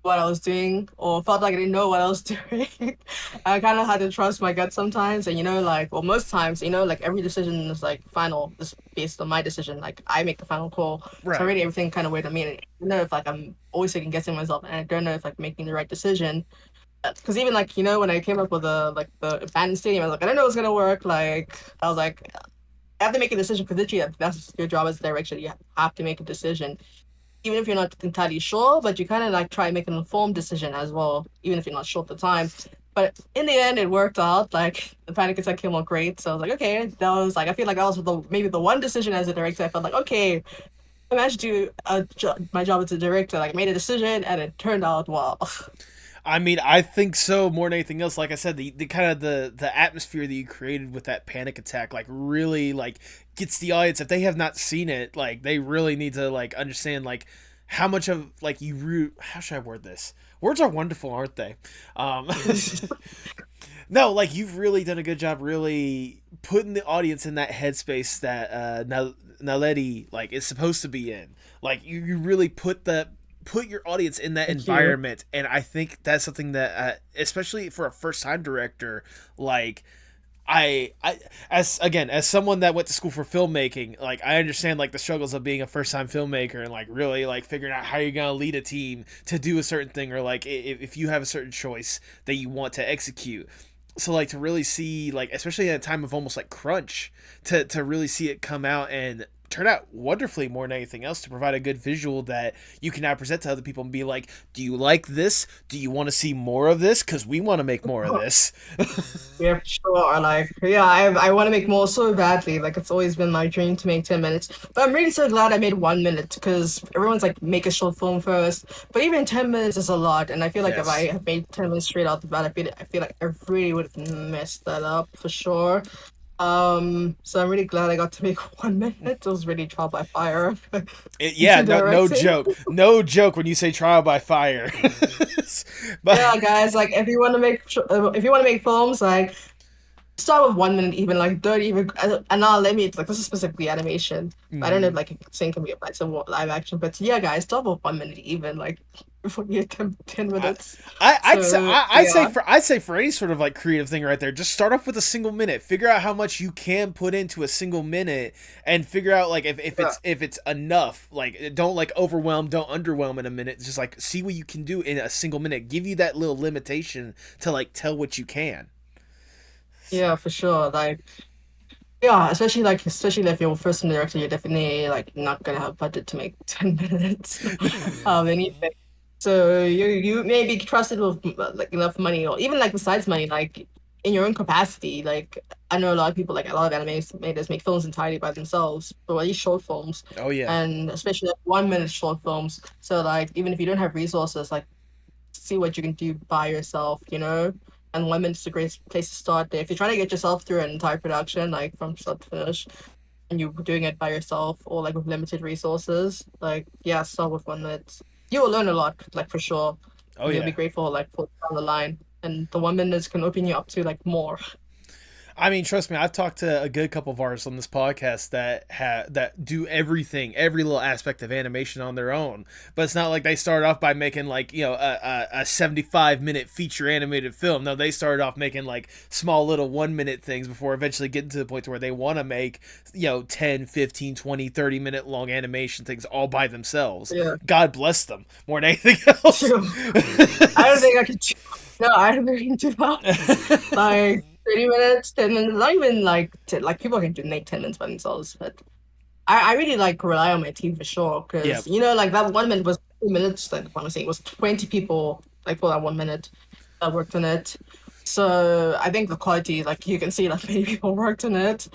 what I was doing or felt like I didn't know what I was doing. I kind of had to trust my gut sometimes, and like well most times like every decision is like final, is based on my decision. Like I make the final call, so Right. really everything kind of weighed on me. And I don't know if like I'm always second guessing myself, and I don't know if like making the right decision. because even like when I came up with the abandoned stadium, I was like, I don't know if it's gonna work. Like I was like, I have to make a decision because literally that's your job as a director. You have to make a decision, even if you're not entirely sure, but you kind of like try and make an informed decision as well, even if you're not sure at the time. But in the end, it worked out. Like the panic attack came out great, so I was like, okay, that was like I feel like that was maybe the one decision as a director. I felt like okay, I managed to do my job as a director. Like made a decision, and it turned out well. I mean, I think so more than anything else. Like I said, the kind of the atmosphere that you created with that panic attack, like really like gets the audience. If they have not seen it, like they really need to like understand like how much of like how should I word this? Words are wonderful, aren't they? Um, no, like you've really done a good job, really putting the audience in that headspace that Naledi like is supposed to be in. Like you really put your audience in that Thank you. environment, and I think that's something that especially for a first time director, like I as someone that went to school for filmmaking, like I understand like the struggles of being a first time filmmaker and like really like figuring out how you're gonna lead a team to do a certain thing, or like if you have a certain choice that you want to execute. So like to really see like especially at a time of almost like crunch, to really see it come out and turn out wonderfully more than anything else, to provide a good visual that you can now present to other people and be like, do you like this? Do you want to see more of this? Because we want to make more of this. Yeah, for sure. Like, yeah, I want to make more so badly. Like, it's always been my dream to make 10 minutes. But I'm really so glad I made 1 minute because everyone's like, make a short film first. But even 10 minutes is a lot, and I feel like if I Yes. had made 10 minutes straight out the bat, I feel like I really would have messed that up for sure. So I'm really glad I got to make 1 minute. It was really trial by fire Yeah, to no directing. joke. No joke when you say trial by fire. but Yeah, guys, like if you want to make films, like start with 1 minute even like don't even and I'll let me like this is specifically animation, but I don't know if mhm. like same can be applied to live action, but yeah guys, start with 1 minute even like before you attempt 10 I, minutes. I'd say So yeah. I'd say for any sort of like creative thing right there, just start off with a single minute. Figure out how much you can put into a single minute, and figure out like Yeah, if it's enough. Like don't like overwhelm, don't underwhelm in a minute. Just like see what you can do in a single minute. Give you that little limitation to like tell what you can. yeah, for sure. Like yeah, especially if you're first time director, you're definitely like not gonna have budget to make 10 minutes of anything. So you may be trusted with like enough money or even like besides money, like in your own capacity. Like I know a lot of people, like a lot of animators make films entirely by themselves, or at least short films, Oh yeah. and especially like 1 minute short films. So like even if you don't have resources, like see what you can do by yourself, And 1 minute's a great place to start there. If you're trying to get yourself through an entire production, like from start to finish, and you're doing it by yourself or like with limited resources, like yeah, start with 1 minute. You will learn a lot, like for sure. Oh And you'll be yeah. grateful like for down the line. And the 1 minutes can open you up to like more. I mean, trust me, I've talked to a good couple of artists on this podcast that do everything, every little aspect of animation on their own. But it's not like they started off by making like a 75 minute feature animated film. No, they started off making like small little 1 minute things before eventually getting to the point where they want to make 10, 15, 20, 30 minute long animation things all by themselves. Yeah, God bless them more than anything else. true. I don't think I could do no, I don't think I can do that. Like 30 minutes, 10 minutes, not even like like people can do make 10 minutes by themselves, but I really like rely on my team for sure Yeah. because like that 1 minute was 2 minutes. Like I want to say it was 20 people like for that 1 minute that worked on it. So I think the quality, like you can see, like many people worked on it.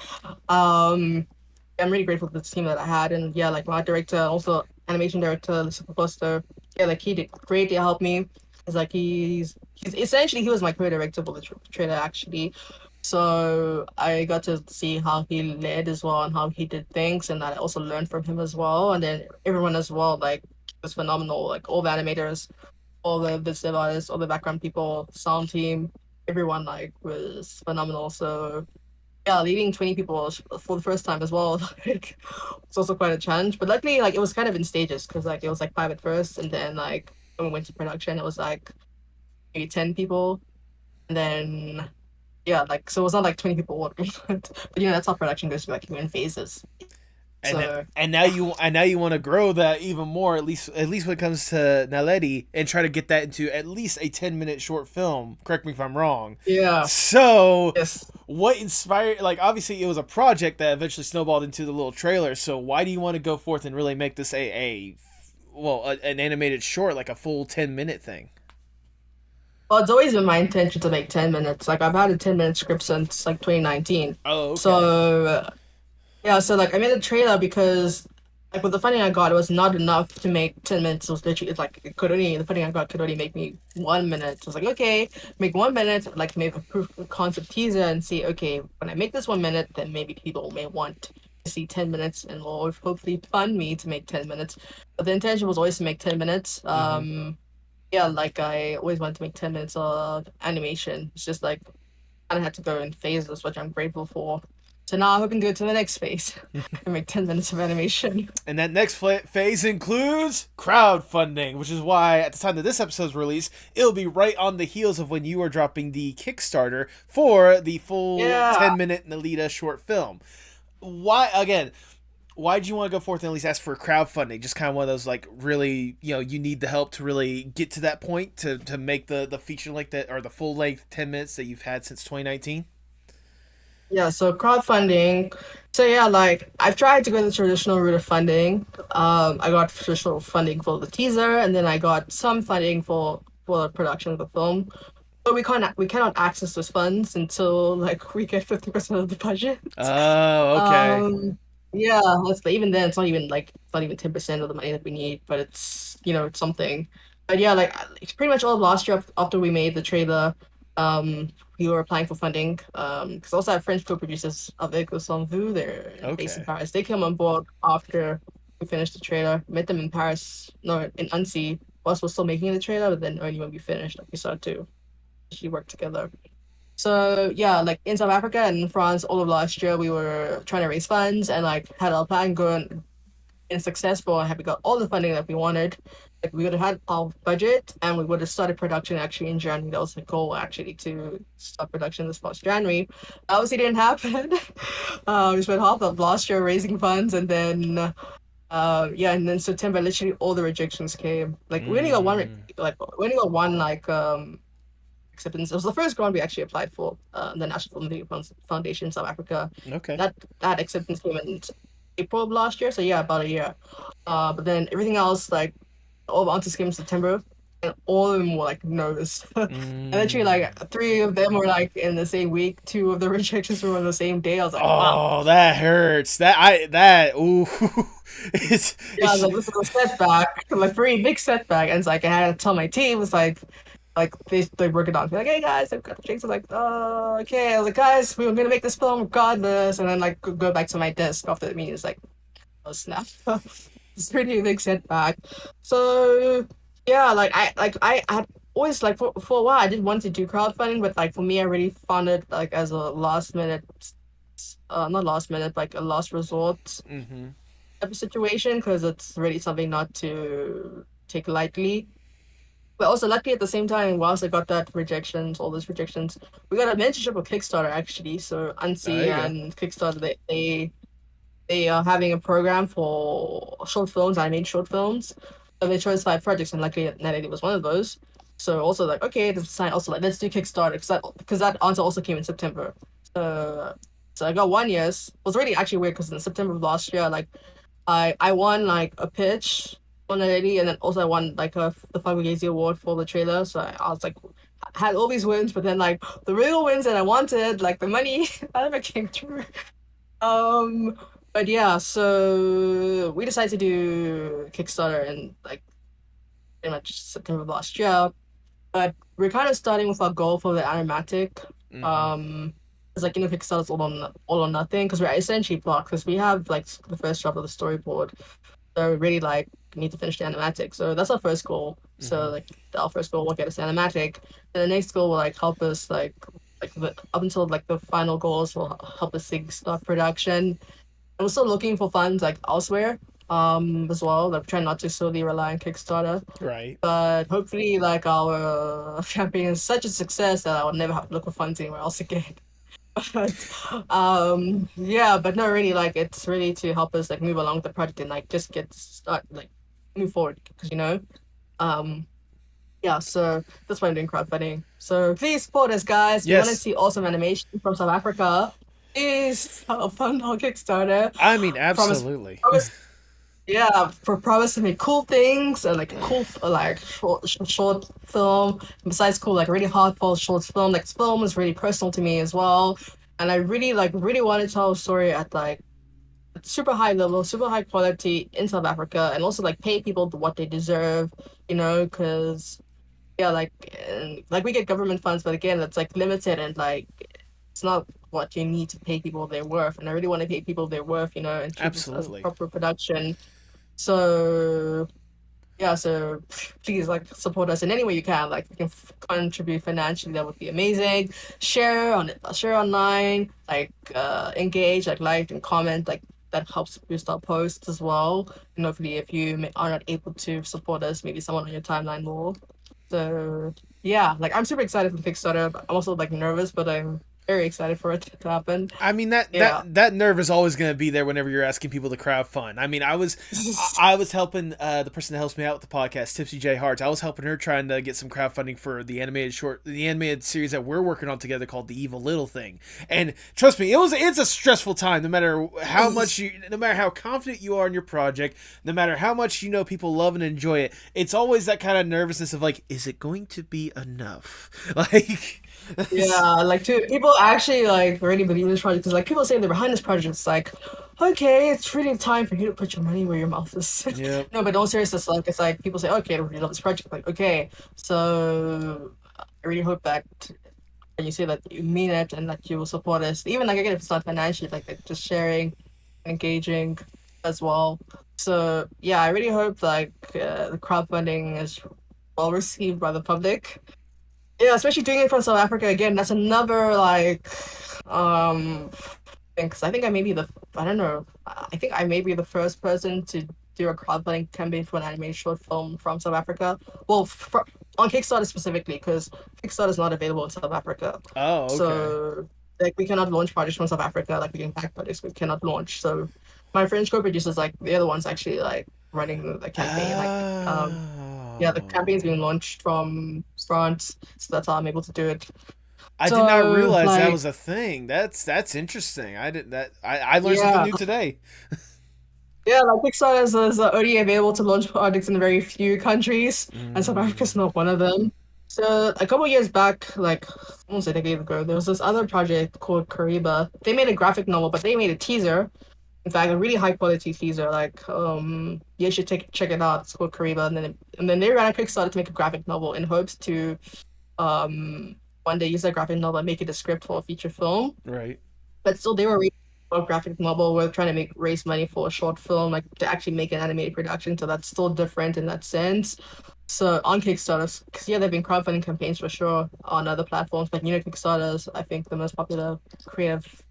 Um, I'm really grateful for the team that I had, and yeah, like my director, also animation director, Super Foster. Yeah, like he did greatly help me. It's like he's essentially he was my co-director for the trailer actually. So I got to see how he led as well and how he did things, and I also learned from him as well. And then everyone as well, like was phenomenal. Like all the animators, all the visual artists, all the background people, sound team, everyone like was phenomenal. So yeah, leading 20 people for the first time as well, like it's also quite a challenge. But luckily, like it was kind of in stages because like it was like five at first, and then like when we went to production, it was like maybe 10 people, and then yeah, like so it was not like 20 people all at once. But that's how production goes, like you're in phases. So and now you want to grow that even more, at least when it comes to Naledi, and try to get that into at least a 10-minute short film. Correct me if I'm wrong. yeah, So yes. what inspired, like, obviously it was a project that eventually snowballed into the little trailer, so why do you want to go forth and really make this an animated short, like a full 10-minute thing? Well, it's always been my intention to make 10 minutes. Like I've had a 10 minute script since like 2019. Oh, okay. So yeah, so like I made a trailer because like with the funding I got, it was not enough to make 10 minutes. It was literally it's like it could only the funding I got could only make me 1 minute. So I was like, okay, make 1 minute, like make a proof of concept teaser and see, okay, when I make this 1 minute, then maybe people may want to see 10 minutes and will hopefully fund me to make 10 minutes. But the intention was always to make 10 minutes. Mm-hmm. Yeah, like I always wanted to make 10 minutes of animation. It's just like kind of had to go in phases, which I'm grateful for. So now I'm hoping to go to the next phase and make 10 minutes of animation. And that next phase includes crowdfunding, which is why at the time that this episode's released, it'll be right on the heels of when you are dropping the Kickstarter for the full Yeah. 10-minute Nalita short film. Why did you want to go forth and at least ask for crowdfunding? Just kind of one of those, like, really, you need the help to really get to that point to make the feature length that, or the full length 10 minutes that you've had since 2019? Yeah, so crowdfunding. So yeah, like I've tried to go the traditional route of funding. I got traditional funding for the teaser, and then I got some funding for the production of the film. But we cannot access those funds until like we get 50% of the budget. Oh, okay. Um, yeah, even then, it's not even 10% of the money that we need, but it's something. But yeah, like it's pretty much all of last year after we made the trailer, we were applying for funding. Because also I have French co-producers avec Sans Vous, they're based in Okay. Paris. They came on board after we finished the trailer. Met them in Paris, no, in Annecy, whilst we're still making the trailer, but then only when we finished, like we started to actually work together. So yeah, like in South Africa and in France, all of last year we were trying to raise funds and like had our plan going and successful and had we got all the funding that we wanted. Like we would have had our budget and we would have started production actually in January. That was the goal actually to start production this past January. Obviously didn't happen. We spent half of last year raising funds and then yeah, and then September literally all the rejections came. Like we only got one Mm, like acceptance. It was the first grant we actually applied for, the National Film Video Foundation in South Africa. okay. That acceptance came in April of last year, so yeah, about a year. But then everything else, like all the answers came in September, and all of them were like no's. And literally, Mm. like three of them were like in the same week. Two of the rejections were on the same day. I was like, wow. Oh, that hurts. Ooh. Yeah, I was it's like, this is a setback, like very big setback. And it's like I had to tell my team, it's like they work it out. Be like, hey guys, I've got Jake's like, oh, okay. I was like, guys, we were gonna make this film regardless, and then like go back to my desk after the meeting. It's like, oh snap, it's pretty big setback. So yeah, like I had always like for a while I did want to do crowdfunding, but like for me, I really found it like as a last minute, not last minute, like a last resort hmm type of situation because it's really something not to take lightly. But also, luckily at the same time, whilst I got all those rejections, we got a mentorship with Kickstarter actually. So There Ansi you go. and Kickstarter, they are having a program for short films, animated short films. So they chose 5 projects, and luckily NALEDI was one of those. So also like, okay, this sign also like let's do Kickstarter because that answer also came in September. So so I got 1 year. It was really actually weird because in September of last year, like I won like a pitch on NALEDI, and then also I won like the Fabulosi Award for the trailer. So I was like, I had all these wins, but then like the real wins that I wanted, like the money, that never came through. Um, but yeah, so we decided to do Kickstarter in like pretty much September of last year. But we're kind of starting with our goal for the animatic. hmm It's like Kickstarter's all or nothing because we're essentially blocked because we have like the first draft of the storyboard. So we really like need to finish the animatic. So that's our first goal. So hmm like our first goal will get us animatic. Then the next goal will like help us up until like the final goals will help us start production. I'm still looking for funds like elsewhere as well. Like trying not to solely rely on Kickstarter. Right. But hopefully like our campaign is such a success that I will never have to look for funds anywhere else again. But yeah, but no, really, like it's really to help us like move along the project and like just get start like move forward because um yeah, so that's why I'm doing crowdfunding. So please support us, guys. If you want to Yes. see awesome animation from South Africa, please fund on Kickstarter. I mean, Promise, absolutely. promise, yeah, for promise to make cool things and like cool like short film. Besides cool, like really heartfelt short film. Like film is really personal to me as well, and I really want to tell a story at like super high level, super high quality in South Africa, and also like pay people what they deserve. Because yeah, like we get government funds, but again, it's like limited and like it's not what you need to pay people their worth. And I really want to pay people their worth, and treat this as a Absolutely. proper production. So yeah, so please like support us in any way you can. Like you can contribute financially, that would be amazing. Share online, like engage, like and comment, like that helps boost our posts as well. And hopefully, if you are not able to support us, maybe someone on your timeline will. So yeah, like I'm super excited for the Kickstarter. I'm also like nervous, but I'm very excited for it to happen. I mean that Yeah. that that nerve is always going to be there whenever you're asking people to crowdfund. I mean, I was helping the person that helps me out with the podcast, Tipsy J Hearts. I was helping her trying to get some crowdfunding for the animated series that we're working on together called The Evil Little Thing. And trust me, it's a stressful time. No matter how confident you are in your project, no matter how much people love and enjoy it, it's always that kind of nervousness of like, is it going to be enough? Like. Yeah, like people actually like really believe in this project because like people say they're behind this project. It's like, okay, it's really time for you to put your money where your mouth is. Yep. No, but in all seriousness, like it's like people say, okay, I really love this project. Like, okay, so I really hope that when you say that you mean it and that you will support us, even like again if it's not financially, like just sharing, engaging as well. So yeah, I really hope like the crowdfunding is well received by the public. Yeah, especially doing it from South Africa again. That's another like thing because I think I don't know. I think I may be the first person to do a crowdfunding campaign for an animated short film from South Africa. Well, on Kickstarter specifically because Kickstarter is not available in South Africa. Oh, okay. So like we cannot launch projects from South Africa. Like we can back projects, we cannot launch. So my French co-producers, like they're the ones actually like running the campaign. Like yeah, the campaign's being Oh. launched from France, so that's how I'm able to do it. I did not So, realize that like, was a thing. That's interesting. I didn't that I learned something yeah, new today. yeah, like Kickstarter is only available to launch projects in very few countries, and South Africa's Mm, not one of them. So, a couple years back, like almost a decade ago, there was this other project called Kariba. They made a graphic novel, but they made a teaser. In fact, a really high quality teaser. Like, you should check it out. It's called Kariba, and then they ran a Kickstarter to make a graphic novel in hopes to um one day use that graphic novel and make it a script for a feature film. right. But still, they were raising a graphic novel. We're trying to raise money for a short film, like to actually make an animated production. So that's still different in that sense. So on Kickstarter, because yeah, there've been crowdfunding campaigns for sure on other platforms, but Kickstarter is I think the most popular creative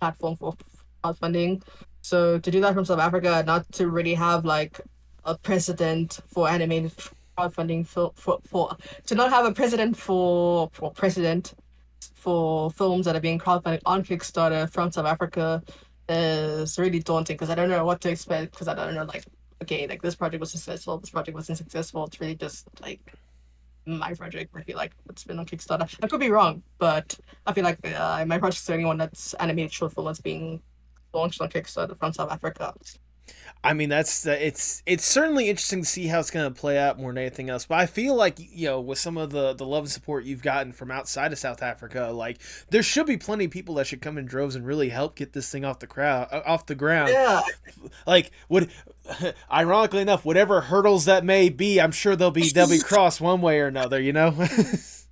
platform for crowdfunding. So to do that from South Africa, not to really have like a precedent for animated crowdfunding for to not have a precedent for precedent for films that are being crowdfunded on Kickstarter from South Africa is really daunting because I don't know what to expect because I don't know like okay like this project was successful, this project wasn't successful. It's really just like my project. I feel like it's been on Kickstarter. I could be wrong, but I feel like my project's the only one that's animated short film that's being launched on Kickstarter from South Africa. I mean, it's certainly interesting to see how it's going to play out more than anything else. But I feel like with some of the love and support you've gotten from outside of South Africa, like there should be plenty of people that should come in droves and really help get this thing off the ground. Yeah, Like would ironically enough, whatever hurdles that may be, I'm sure they'll be crossed one way or another. You know.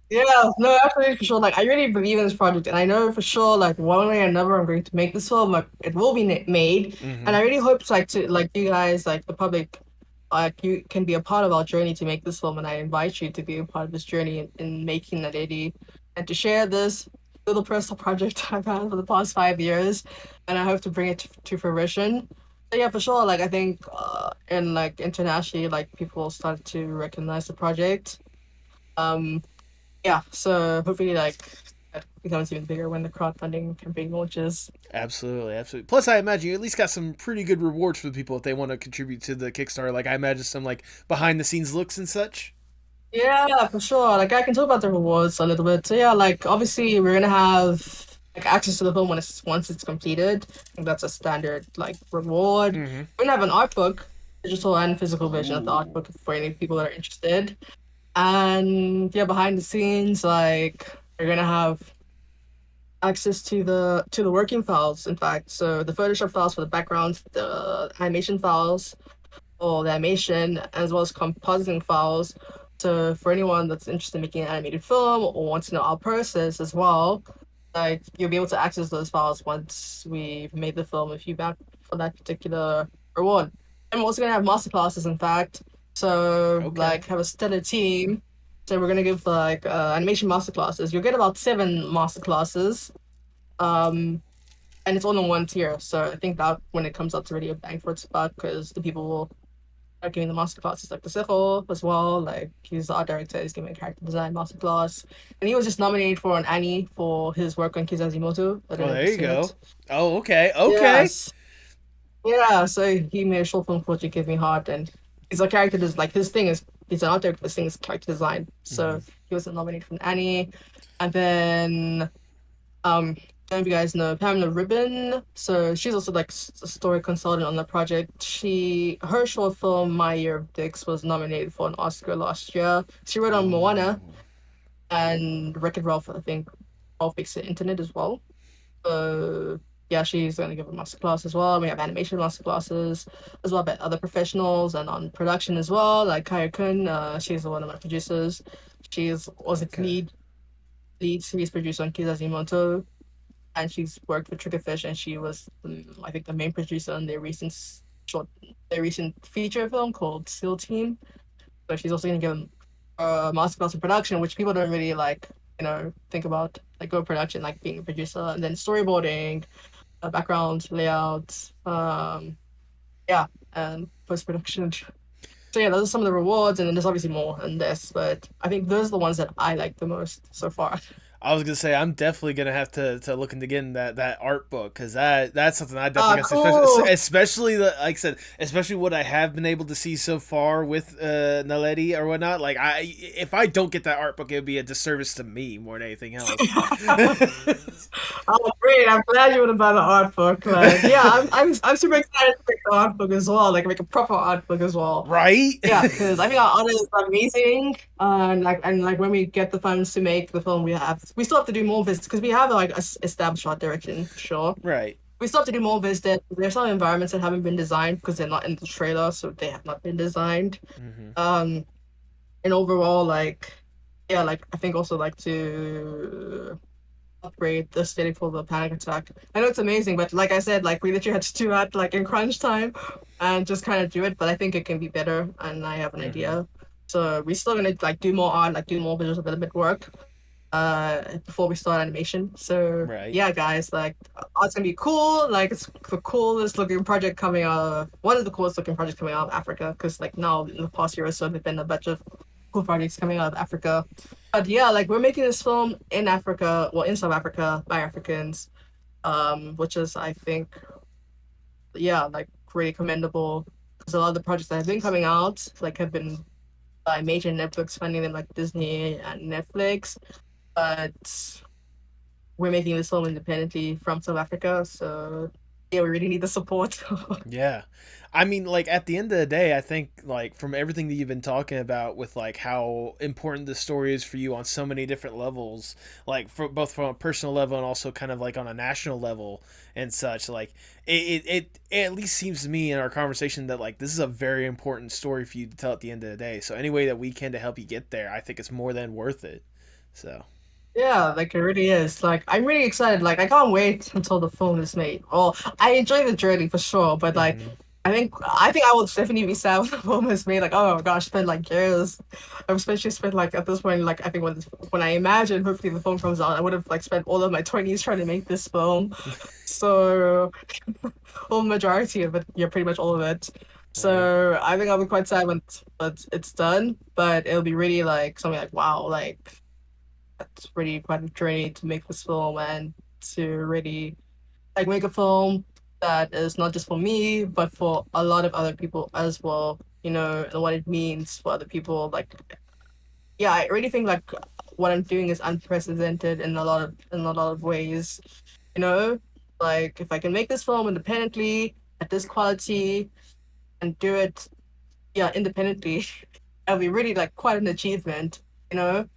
yeah, no, absolutely for sure. Like, I really believe in this project, and I know for sure, like, one way or another, I'm going to make this film. Like, it will be made, Hmm. and I really hope, like, to like you guys, like the public, like you can be a part of our journey to make this film, and I invite you to be a part of this journey in making NALEDI, and to share this little personal project I've had for the past 5 years, and I hope to bring it to fruition. So yeah, for sure. Like, I think, and like internationally, like people started to recognize the project. Um, yeah, so hopefully like that becomes even bigger when the crowdfunding campaign launches. Absolutely, absolutely. Plus, I imagine you at least got some pretty good rewards for the people if they want to contribute to the Kickstarter. Like I imagine some like behind the scenes looks and such. Yeah, for sure. Like I can talk about the rewards a little bit. So yeah, like obviously we're gonna have like access to the film when it's once it's completed. I think that's a standard like reward. Mm-hmm. We're gonna have an art book, digital and physical version of the art Ooh. book for any people that are interested. And yeah, behind the scenes, like we're gonna have access to the working files, in fact. So the Photoshop files for the backgrounds, the animation files, or the animation, as well as compositing files. So for anyone that's interested in making an animated film or wants to know our process as well, like you'll be able to access those files once we've made the film if you back for that particular reward. And we're also gonna have masterclasses, in fact. So Okay. like have a stellar team. So we're gonna give like animation masterclasses. You'll get about 7 masterclasses. Um, and it's all in one tier. So I think that when it comes up to really a bang for its buck, because the people will are giving the master classes like the Seho as well. Like he's the art director, he's giving a character design masterclass. And he was just nominated for an Annie for his work on Kizazimoto. I don't Oh, know if there you've you seen go. it. Oh, okay, okay. Yes. Yeah, so he made a short film called You Give Me Heart and he's a character like his thing is he's an art director, his thing is character design. Mm-hmm. So he was nominated for an Annie. And then I don't know if you guys know Pamela Ribbon. So she's also like a story consultant on the project. Her short film My Year of Dicks was nominated for an Oscar last year. She wrote on Moana Ooh. and Wreck-It Ralph, I think, Ralph Fix the Internet as well. So yeah, she's gonna give a masterclass as well. We have animation masterclasses as well, but other professionals and on production as well, like Kaya Kun. She's one of my producers. She's was a Okay. lead series producer on Kizazimoto and she's worked with Triggerfish, and she was, I think, the main producer on short, their recent feature film called SEAL Team. So she's also going to give a masterclass in production, which people don't really like, think about, like go production, like being a producer, and then storyboarding, background layout, yeah, and post production. So yeah, those are some of the rewards, and then there's obviously more than this, but I think those are the ones that I like the most so far. I was gonna say I'm definitely gonna have to look into getting that art book because that's something I definitely Ah, got to cool. especially the like I said especially what I have been able to see so far with Naledi or whatnot. Like I if I don't get that art book, it would be a disservice to me more than anything else. Oh, great! I'm glad you would have done an art book. Like, yeah, I'm super excited to make the art book as well. Like, make a proper art book as well. Right? Yeah, because I think our art is amazing. And when we get the funds to make the film, we still have to do more visits because we have like a established art direction for sure. Right. We still have to do more visits. There's some environments that haven't been designed because they're not in the trailer, so they have not been designed. Hmm. Um, and overall, like, yeah, like I think also like to upgrade the aesthetic for the panic attack. I know it's amazing, but like I said, like we literally had to do that like in crunch time and just kind of do it. But I think it can be better, and I have an Hmm. idea. So we're still gonna like do more art, like do more visual development work, before we start animation. So Right. yeah, guys, like art's gonna be cool. Like it's the coolest looking project coming out of one of the coolest looking projects coming out of Africa. Because like now in the past year or so, there've been a bunch of cool projects coming out of Africa. But yeah, like we're making this film in Africa, well in South Africa by Africans, which is I think yeah like really commendable because a lot of the projects that have been coming out like have been by major Netflix funding them like Disney and Netflix, but we're making this film independently from South Africa, so yeah, we really need the support. Yeah. I mean, like at the end of the day, I think like from everything that you've been talking about with like how important the story is for you on so many different levels, like for both from a personal level and also kind of like on a national level and such, like it at least seems to me in our conversation that like this is a very important story for you to tell at the end of the day. So any way that we can to help you get there, I think it's more than worth it. So. Yeah, like it really is. Like I'm really excited. Like I can't wait until the film is made. Well, I enjoy the journey for sure, but like Hmm. I think I will definitely be sad when the film is made. Like oh my gosh, spent like years. I've especially spent like at this point, like I think when I imagine hopefully the film comes out, I would have like spent all of my 20s trying to make this film. So well, majority of it, yeah, pretty much all of it. Right. So I think I'll be quite sad when it's done, but it'll be really like something like wow, like it's really quite a journey to make this film and to really like make a film that is not just for me, but for a lot of other people as well. You know, and what it means for other people. Like, yeah, I really think like what I'm doing is unprecedented in a lot of ways. You know, like if I can make this film independently at this quality and do it, yeah, independently, that'll be really like quite an achievement. You know,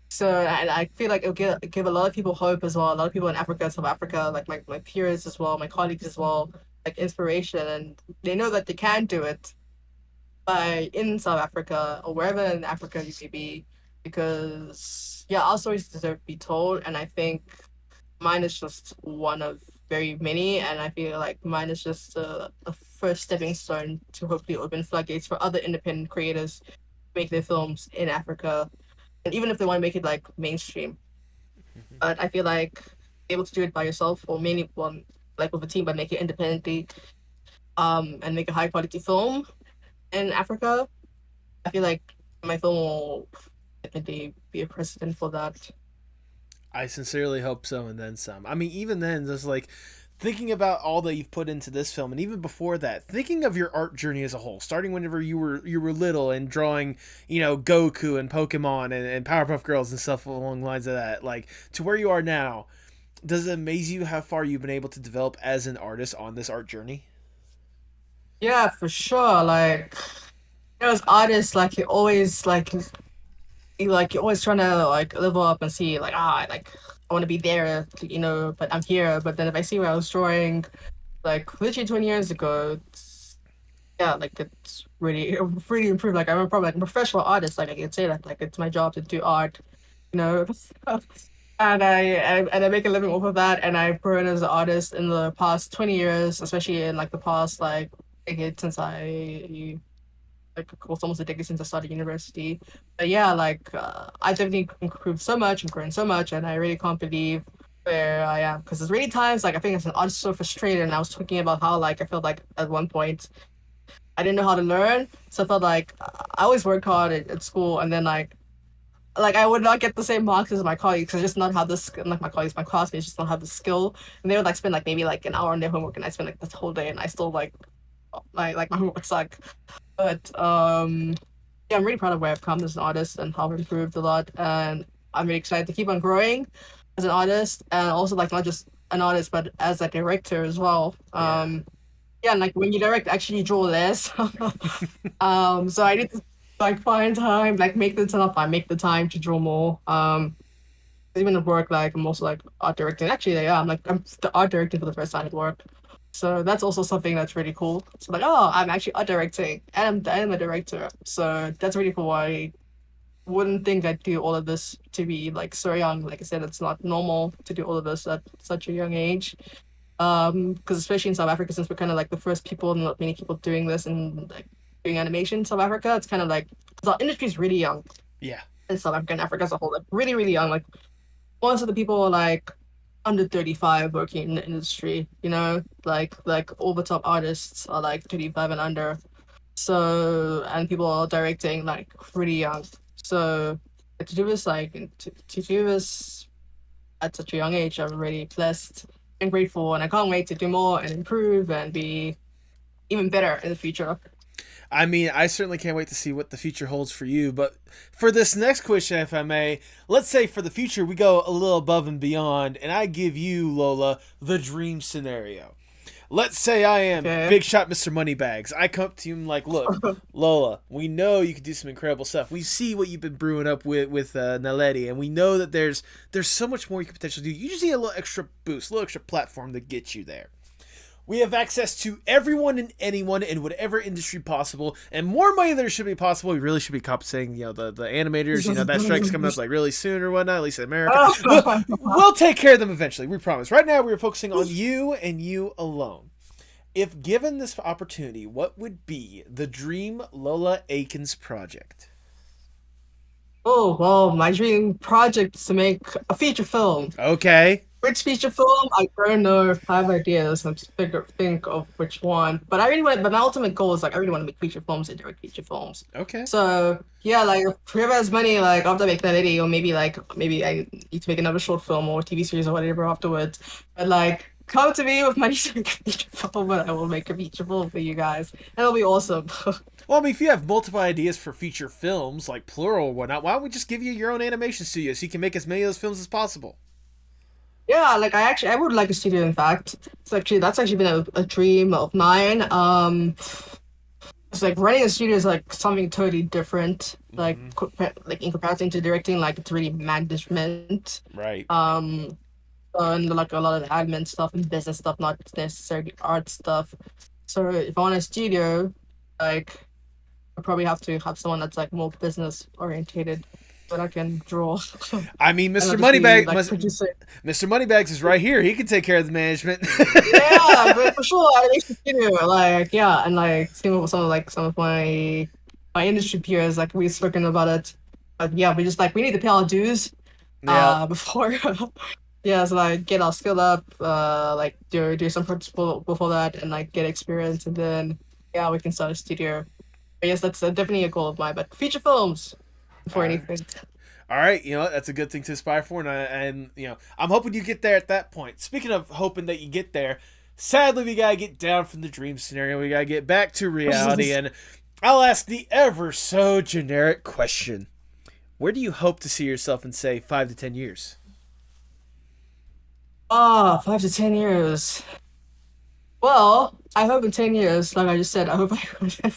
so and I feel like it'll give a lot of people hope as well. A lot of people in Africa, South Africa, like my peers as well, my colleagues as well, like inspiration, and they know that they can do it by in South Africa or wherever in Africa you may be, because yeah, our stories deserve to be told, and I think mine is just one of very many, and I feel like mine is just a first stepping stone to hopefully open floodgates for other independent creators to make their films in Africa, and even if they want to make it like mainstream. But I feel like able to do it by yourself or mainly one like with a team, but make it independently, and make a high quality film in Africa. I feel like my film will definitely be a precedent for that. I sincerely hope so, and then some. I mean, even then, just like thinking about all that you've put into this film, and even before that, thinking of your art journey as a whole, starting whenever you were little and drawing, Goku and Pokemon and Powerpuff Girls and stuff along the lines of that, like to where you are now. Does it amaze you how far you've been able to develop as an artist on this art journey? Yeah, for sure. Like as artists, like you're always trying to like level up and see like like I want to be there, but I'm here. But then if I see where I was drawing like literally 20 years ago, yeah, like it's really really improved. Like I'm probably like a professional artist. Like I can say that like it's my job to do art, you know. And I make a living off of that. And I've grown as an artist in the past 20 years, especially in like the past like decade since I like it's almost a decade since I started university. But yeah, like I've definitely improved so much and grown so much, and I really can't believe where I am because there's really times like I think as an artist so frustrated, and I was talking about how like I felt like at one point I didn't know how to learn, so I felt like I always worked hard at school, and then like I would not get the same marks as my colleagues. I just not have this like my colleagues, my classmates just don't have the skill, and they would like spend like maybe like an hour on their homework, and I spend like this whole day, and I still like my homework suck. But yeah, I'm really proud of where I've come as an artist and how I've improved a lot, and I'm really excited to keep on growing as an artist, and also like not just an artist, but as a director as well. Yeah. Yeah, and like when you direct, actually you draw less. So I need to like find time, like make the time, I make the time to draw more. Even at work, like I'm also like art directing. Actually, yeah, I'm the art directing for the first time at work. So that's also something that's really cool. So like, oh, I'm actually art directing and I'm a director. So that's really cool. I wouldn't think I'd do all of this to be like so young. Like I said, it's not normal to do all of this at such a young age. Because especially in South Africa, since we're kind of like the first people, not many people doing this and like doing animation in South Africa, it's kind of like the industry is really young Yeah. in South Africa and Africa as a whole, like really, really young. Like most of the people are like under 35 working in the industry, like all the top artists are like 35 and under. So, and people are directing like really young. So to do this to do this at such a young age, I'm really blessed and grateful, and I can't wait to do more and improve and be even better in the future. I mean, I certainly can't wait to see what the future holds for you. But for this next question, if I may, let's say for the future we go a little above and beyond, and I give you, Lola, the dream scenario. Let's say I am Okay. Big Shot Mr. Moneybags. I come up to you and like, look, Lola, we know you can do some incredible stuff. We see what you've been brewing up with NALEDI, and we know that there's so much more you can potentially do. You just need a little extra boost, a little extra platform to get you there. We have access to everyone and anyone in whatever industry possible, and more money than there should be possible. We really should be compensating, the animators. That strike's coming up like really soon or whatnot. At least in America, we'll take care of them eventually. We promise. Right now, we're focusing on you and you alone. If given this opportunity, what would be the dream Lola Aikins project? Oh, well, my dream project is to make a feature film. Okay. Which feature film? I don't know if I have ideas. I'm just think of which one. But I really want. But my ultimate goal is like I really want to make feature films and direct feature films. Okay. So yeah, like if whoever has money, like after I make that video, or maybe I need to make another short film or TV series or whatever afterwards. But like come to me with money to make a feature film, and I will make a feature film for you guys, and it'll be awesome. Well, I mean, if you have multiple ideas for feature films, like plural or whatnot, why don't we just give you your own animation studio so you can make as many of those films as possible? Yeah, like I would like a studio. In fact, that's actually been a dream of mine. It's like running a studio is like something totally different. Mm-hmm. Like in comparison to directing, like it's really management. Right. Um, and like a lot of admin stuff and business stuff, not necessarily art stuff. So if I want a studio, like I probably have to have someone that's like more business orientated, but I can draw I mean, and Mr. not just be Moneybags, like producing. Mr. Moneybags is right here. He can take care of the management. Yeah, but for sure, animation studio, like yeah, and like seeing with some of my industry peers, like we've spoken about it. But yeah, we need to pay our dues Yeah. before yeah, so like get our skill up, like do some practice before that and like get experience and then yeah, we can start a studio. But yes, that's definitely a goal of mine, but feature films All before right. anything. All right, that's a good thing to aspire for, and I'm hoping you get there at that point. Speaking of hoping that you get there, sadly we gotta get down from the dream scenario. We gotta get back to reality, and I'll ask the ever so generic question: where do you hope to see yourself in, say, 5 to 10 years? Ah, 5 to 10 years. Well, I hope in 10 years, like I just said, I hope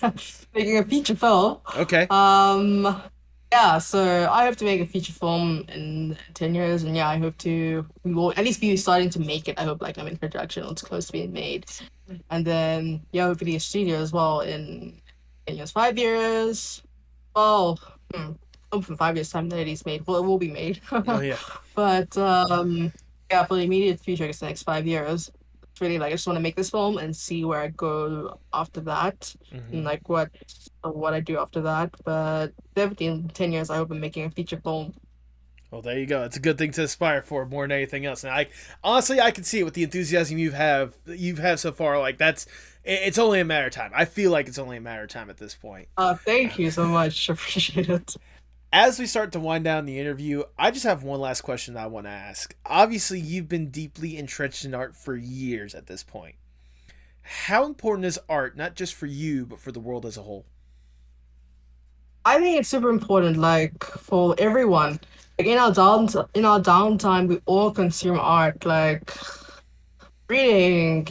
I'm making a feature film. Okay. Um, yeah, so I hope to make a feature film in 10 years, and yeah, I hope we will at least be starting to make it. I hope like I'm in production or it's close to being made. And then, yeah, hopefully a studio as well in 10 years, 5 years. Well, hope in 5 years' time that it is made. Well, it will be made. Oh yeah. But yeah, for the immediate future, I guess the next 5 years, it's really like I just want to make this film and see where I go after that, and Hmm. like what I do after that. But definitely in 10 years, I hope I'm making a feature film. Well, there you go. It's a good thing to aspire for more than anything else. And I honestly, I can see it with the enthusiasm you've had so far. Like it's only a matter of time. I feel like it's only a matter of time at this point. Thank you so much. Appreciate it. As we start to wind down the interview, I just have one last question that I want to ask. Obviously, you've been deeply entrenched in art for years at this point. How important is art, not just for you, but for the world as a whole? I think it's super important, like for everyone. Like in our downtime, we all consume art, like reading,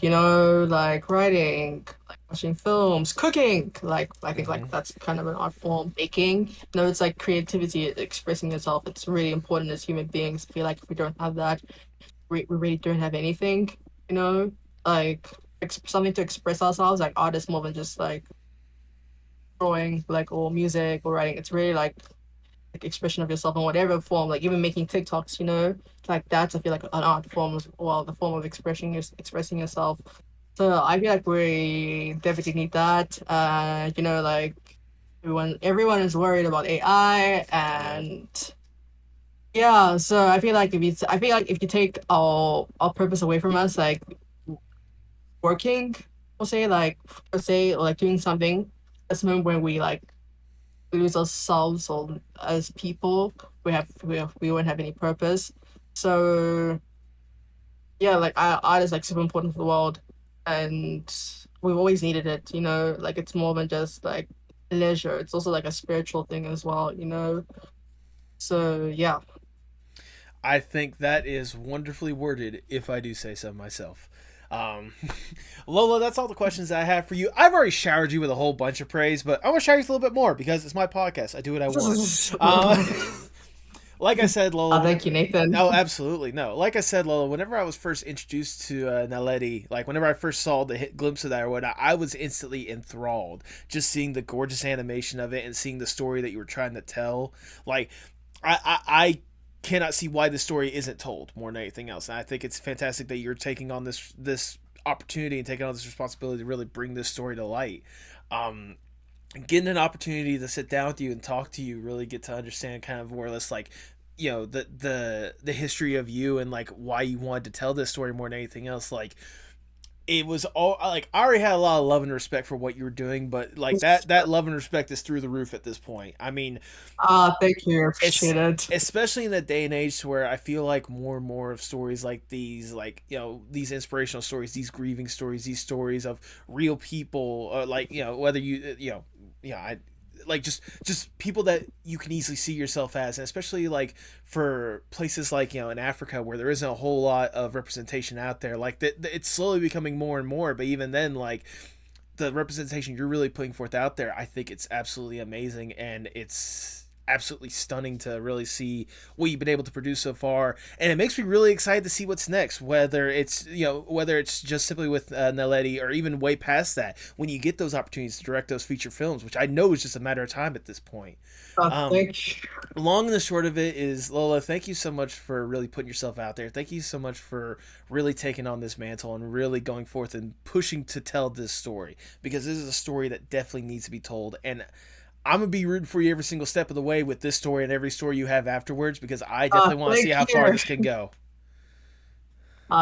like writing, like watching films, cooking. Like I think Hmm. like that's kind of an art form. Baking, it's like creativity, expressing yourself. It's really important as human beings. I feel like if we don't have that, we really don't have anything. You know, like something to express ourselves. Like art is more than just like drawing, like or music or writing. It's really like expression of yourself in whatever form, like even making TikToks, like that's I feel like an art form as well, the form of expressing yourself. So I feel like we definitely need that. Like everyone is worried about AI Yeah. and yeah, so I feel like if you take our purpose away from us, like working, we'll say like doing something, that's the moment when we like lose ourselves or as people we won't have any purpose. So yeah, like art is like super important for the world and we've always needed it, like it's more than just like leisure, it's also like a spiritual thing as well, so yeah. I think that is wonderfully worded, if I do say so myself. Um, Lola, that's all the questions I have for you. I've already showered you with a whole bunch of praise, but I want to shower you with a little bit more because it's my podcast. I do what I want. Uh, like I said, Lola, Thank you, Nathan. oh, absolutely. No. Like I said, Lola, whenever I was first introduced to NALEDI, like whenever I first saw the glimpse of that or whatnot, I was instantly enthralled. Just seeing the gorgeous animation of it and seeing the story that you were trying to tell. Like, I cannot see why the story isn't told more than anything else. And I think it's fantastic that you're taking on this opportunity and taking on this responsibility to really bring this story to light. Um, Getting an opportunity to sit down with you and talk to you, really get to understand kind of more or less like the history of you and like why you wanted to tell this story more than anything else, like it was all like I already had a lot of love and respect for what you were doing, but like that love and respect is through the roof at this point. I mean, Thank you, it's appreciate it. especially in the day and age where I feel like more and more of stories like these, like these inspirational stories, these grieving stories, these stories of real people, like whether I like just people that you can easily see yourself as, and especially like for places like in Africa where there isn't a whole lot of representation out there, like it's slowly becoming more and more, but even then, like the representation you're really putting forth out there, I think it's absolutely amazing, and it's absolutely stunning to really see what you've been able to produce so far, and it makes me really excited to see what's next, whether it's just simply with Naledi or even way past that when you get those opportunities to direct those feature films, which I know is just a matter of time at this point. um, Thank you. Long and the short of it is, Lola, thank you so much for really putting yourself out there. Thank you so much for really taking on this mantle and really going forth and pushing to tell this story, because this is a story that definitely needs to be told. And I'm gonna be rooting for you every single step of the way with this story and every story you have afterwards, because I definitely want to see Thank how far you. this can go.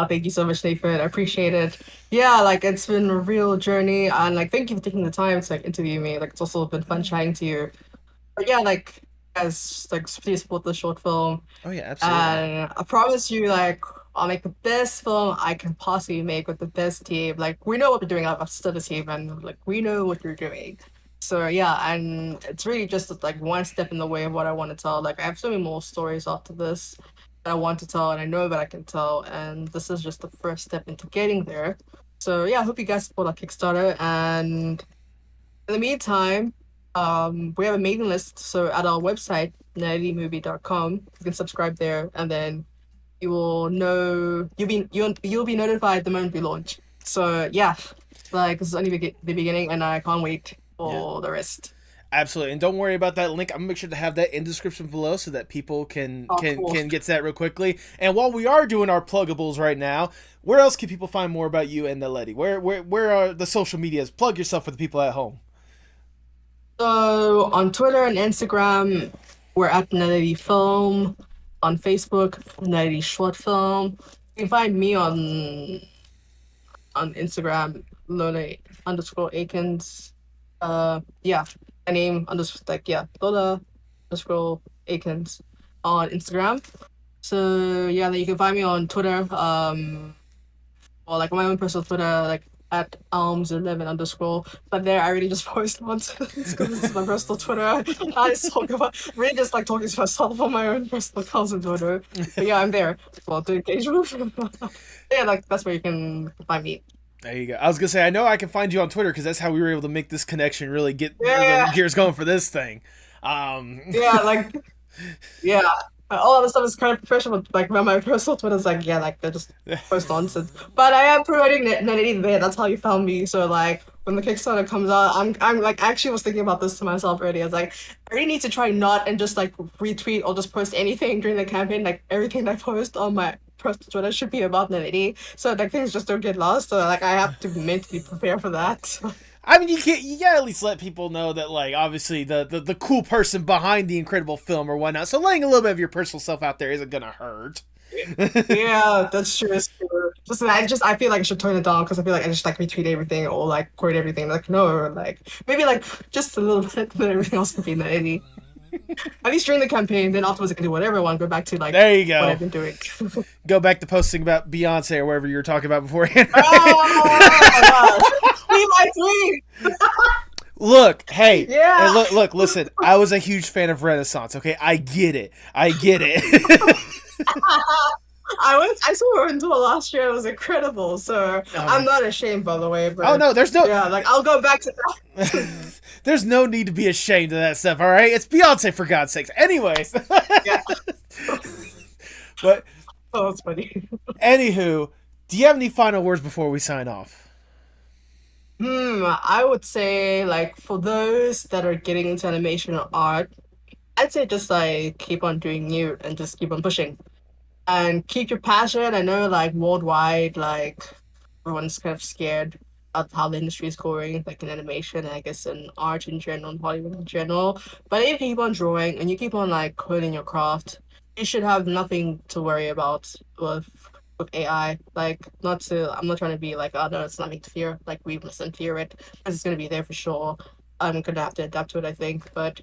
Thank you so much, Nathan. I appreciate it. Yeah, like it's been a real journey, and like thank you for taking the time to like interview me. Like it's also been fun chatting to you. But yeah, like guys, like please support the short film, Oh yeah, absolutely. and I promise you, like I'll make the best film I can possibly make with the best team. Like we know what we're doing. I've studied this team, and like we know what we're doing. So yeah, and it's really just like one step in the way of what I want to tell. Like I have so many more stories after this that I want to tell, and I know that I can tell, and this is just the first step into getting there. So yeah, I hope you guys support our Kickstarter, and in the meantime, we have a mailing list. So at our website, naledimovie.com, you can subscribe there, and then you will know you'll be notified the moment we launch. So yeah, like this is only the beginning, and I can't wait Yeah. for the rest. Absolutely, and don't worry about that link. I'm gonna make sure to have that in the description below so that people can Of can course. can get to that real quickly. And while we are doing our pluggables right now, where else can people find more about you and Naledi? Where are the social medias? Plug yourself for the people at home. So on Twitter and Instagram, we're at Nelly Film. On Facebook, Nelly Short Film. You can find me on Instagram, Lola underscore Aikins. Yeah, my name underscore like yeah, Lola underscore Aikins on Instagram. So yeah, then you can find me on Twitter. Or like my own personal Twitter, like at alms11 underscore. But there, I really just post nonsense because this is my personal Twitter. I just talk about really just like talking to myself on my own personal accounts on Twitter. But yeah, I'm there for the engagement. Yeah, like that's where you can find me. There you go. I was gonna say I know I can find you on Twitter because that's how we were able to make this connection, really get the Yeah, gears going for this thing. Um, yeah, like yeah. All of the stuff is kind of professional, but like my personal Twitter is like, yeah, like they just post nonsense. But I am promoting Naledi there. That's how you found me. So like when the Kickstarter comes out, I'm like actually was thinking about this to myself already. I was like, I really need to try not and just like retweet or just post anything during the campaign. Like everything I post on my personal Twitter should be about Naledi. So like things just don't get lost. So like I have to mentally prepare for that. I mean, you gotta at least let people know that, like, obviously the cool person behind the incredible film or whatnot. So letting a little bit of your personal stuff out there isn't gonna hurt. Yeah, that's true. It's true. I feel like I should tone it down because I feel like I just like retweet everything or like quote everything. Like no, like maybe like just a little bit, then everything else can be nitty. At least during the campaign, then afterwards I can do whatever I want. Go back to like There you what I've go. been doing. Go back to posting about Beyonce or whatever you were talking about beforehand. Oh my god, be my tweet. Look, hey, and Yeah. listen. I was a huge fan of Renaissance. Okay, I get it. I get it. I saw her in tour last year. It was incredible. So Oh I'm my. not ashamed, by the way. Oh But no, there's no. yeah, like I'll go back to that. There's no need to be ashamed of that stuff. All right, it's Beyonce for God's sakes. Anyways, Yeah. but Oh, it's funny. anywho, do you have any final words before we sign off? I would say like for those that are getting into animation or art, I'd say just like keep on doing you and just keep on pushing and keep your passion. I know like worldwide, like everyone's kind of scared of how the industry is going, like in animation, and I guess in art in general, and Hollywood in general. But if you keep on drawing and you keep on like honing your craft, you should have nothing to worry about with AI. Like, not to, I'm not trying to be like, oh no, it's nothing to fear. Like, we mustn't fear it because it's gonna be there for sure. I'm gonna have to adapt to it, I think. But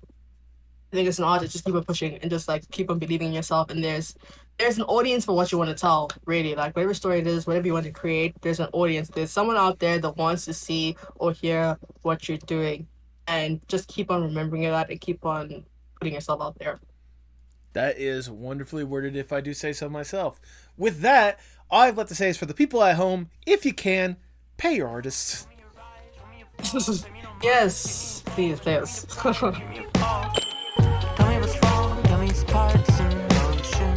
I think it's an art to just keep on pushing and just like keep on believing in yourself. And there's an audience for what you want to tell, really. Like whatever story it is, whatever you want to create, there's an audience. There's someone out there that wants to see or hear what you're doing. And just keep on remembering that and keep on putting yourself out there. That is wonderfully worded, if I do say so myself. With that, all I've got to say is for the people at home, if you can, pay your artists. Yes, please, please. Tell me what's wrong, tell me sparks in motion.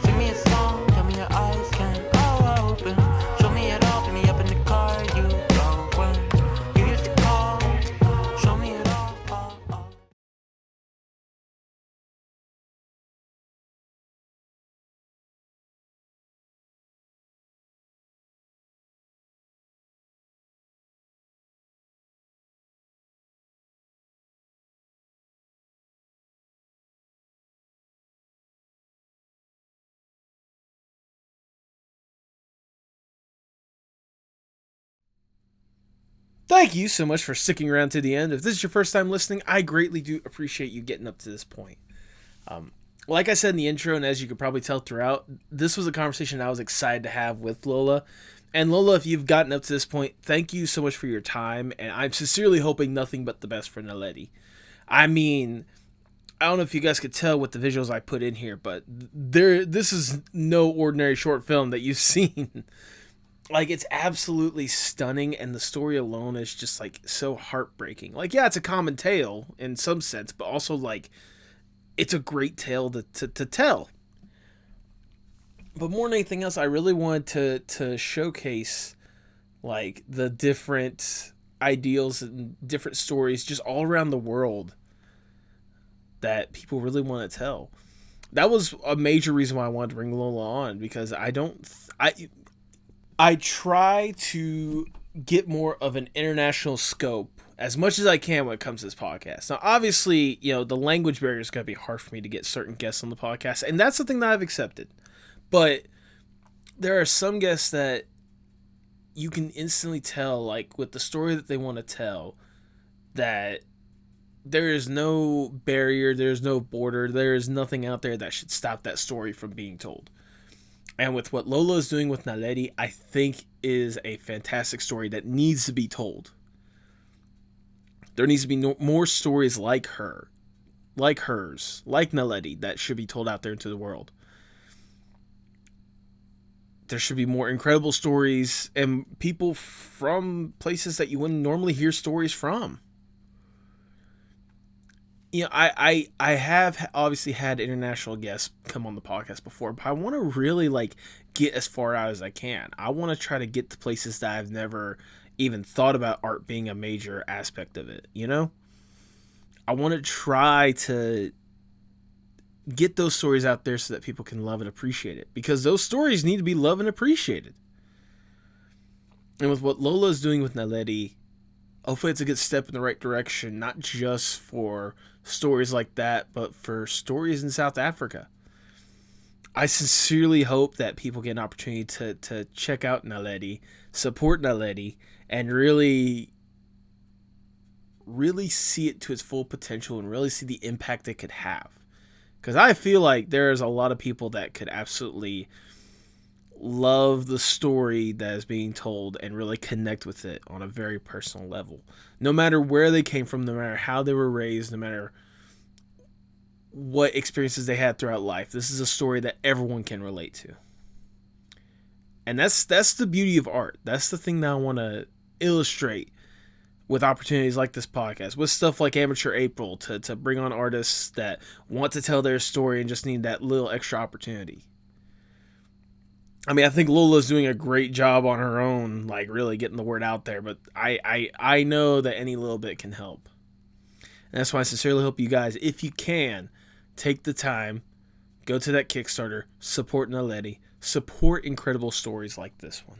Sing me a song, tell me your eyes can all open. Show me it all, pick me up in the car you drove when you used to call. Show me it all. Thank you so much for sticking around to the end. If this is your first time listening, I greatly do appreciate you getting up to this point. Like I said in the intro, and as you could probably tell throughout, this was a conversation I was excited to have with Lola. And Lola, if you've gotten up to this point, thank you so much for your time, and I'm sincerely hoping nothing but the best for NALEDI. I mean, I don't know if you guys could tell with the visuals I put in here, but this is no ordinary short film that you've seen. Like, it's absolutely stunning, and the story alone is just like so heartbreaking. Like, yeah, it's a common tale in some sense, but also like it's a great tale to tell. But more than anything else, I really wanted to showcase like the different ideals and different stories just all around the world that people really want to tell. That was a major reason why I wanted to bring Lola on, because I try to get more of an international scope as much as I can when it comes to this podcast. Now, obviously, the language barrier is going to be hard for me to get certain guests on the podcast, and that's something that I've accepted. But there are some guests that you can instantly tell, like with the story that they want to tell, that there is no barrier, there's no border, there is nothing out there that should stop that story from being told. And with what Lola is doing with NALEDI, I think is a fantastic story that needs to be told. There needs to be more stories like her, like hers, like NALEDI, that should be told out there into the world. There should be more incredible stories and people from places that you wouldn't normally hear stories from. I have obviously had international guests come on the podcast before, but I want to really like get as far out as I can. I want to try to get to places that I've never even thought about art being a major aspect of it, I want to try to get those stories out there so that people can love and appreciate it, because those stories need to be loved and appreciated. And with what Lola is doing with NALEDI, hopefully it's a good step in the right direction, not just for stories like that, but for stories in South Africa. I sincerely hope that people get an opportunity to check out NALEDI, support NALEDI, and really see it to its full potential and really see the impact it could have. Because I feel like there's a lot of people that could absolutely love the story that is being told and really connect with it on a very personal level. No matter where they came from, no matter how they were raised, no matter what experiences they had throughout life, this is a story that everyone can relate to. And that's the beauty of art. That's the thing that I want to illustrate with opportunities like this podcast, with stuff like Amateur April, to bring on artists that want to tell their story and just need that little extra opportunity. I mean, I think Lola's doing a great job on her own, like really getting the word out there, but I know that any little bit can help. And that's why I sincerely hope you guys, if you can, take the time, go to that Kickstarter, support NALEDI, support incredible stories like this one.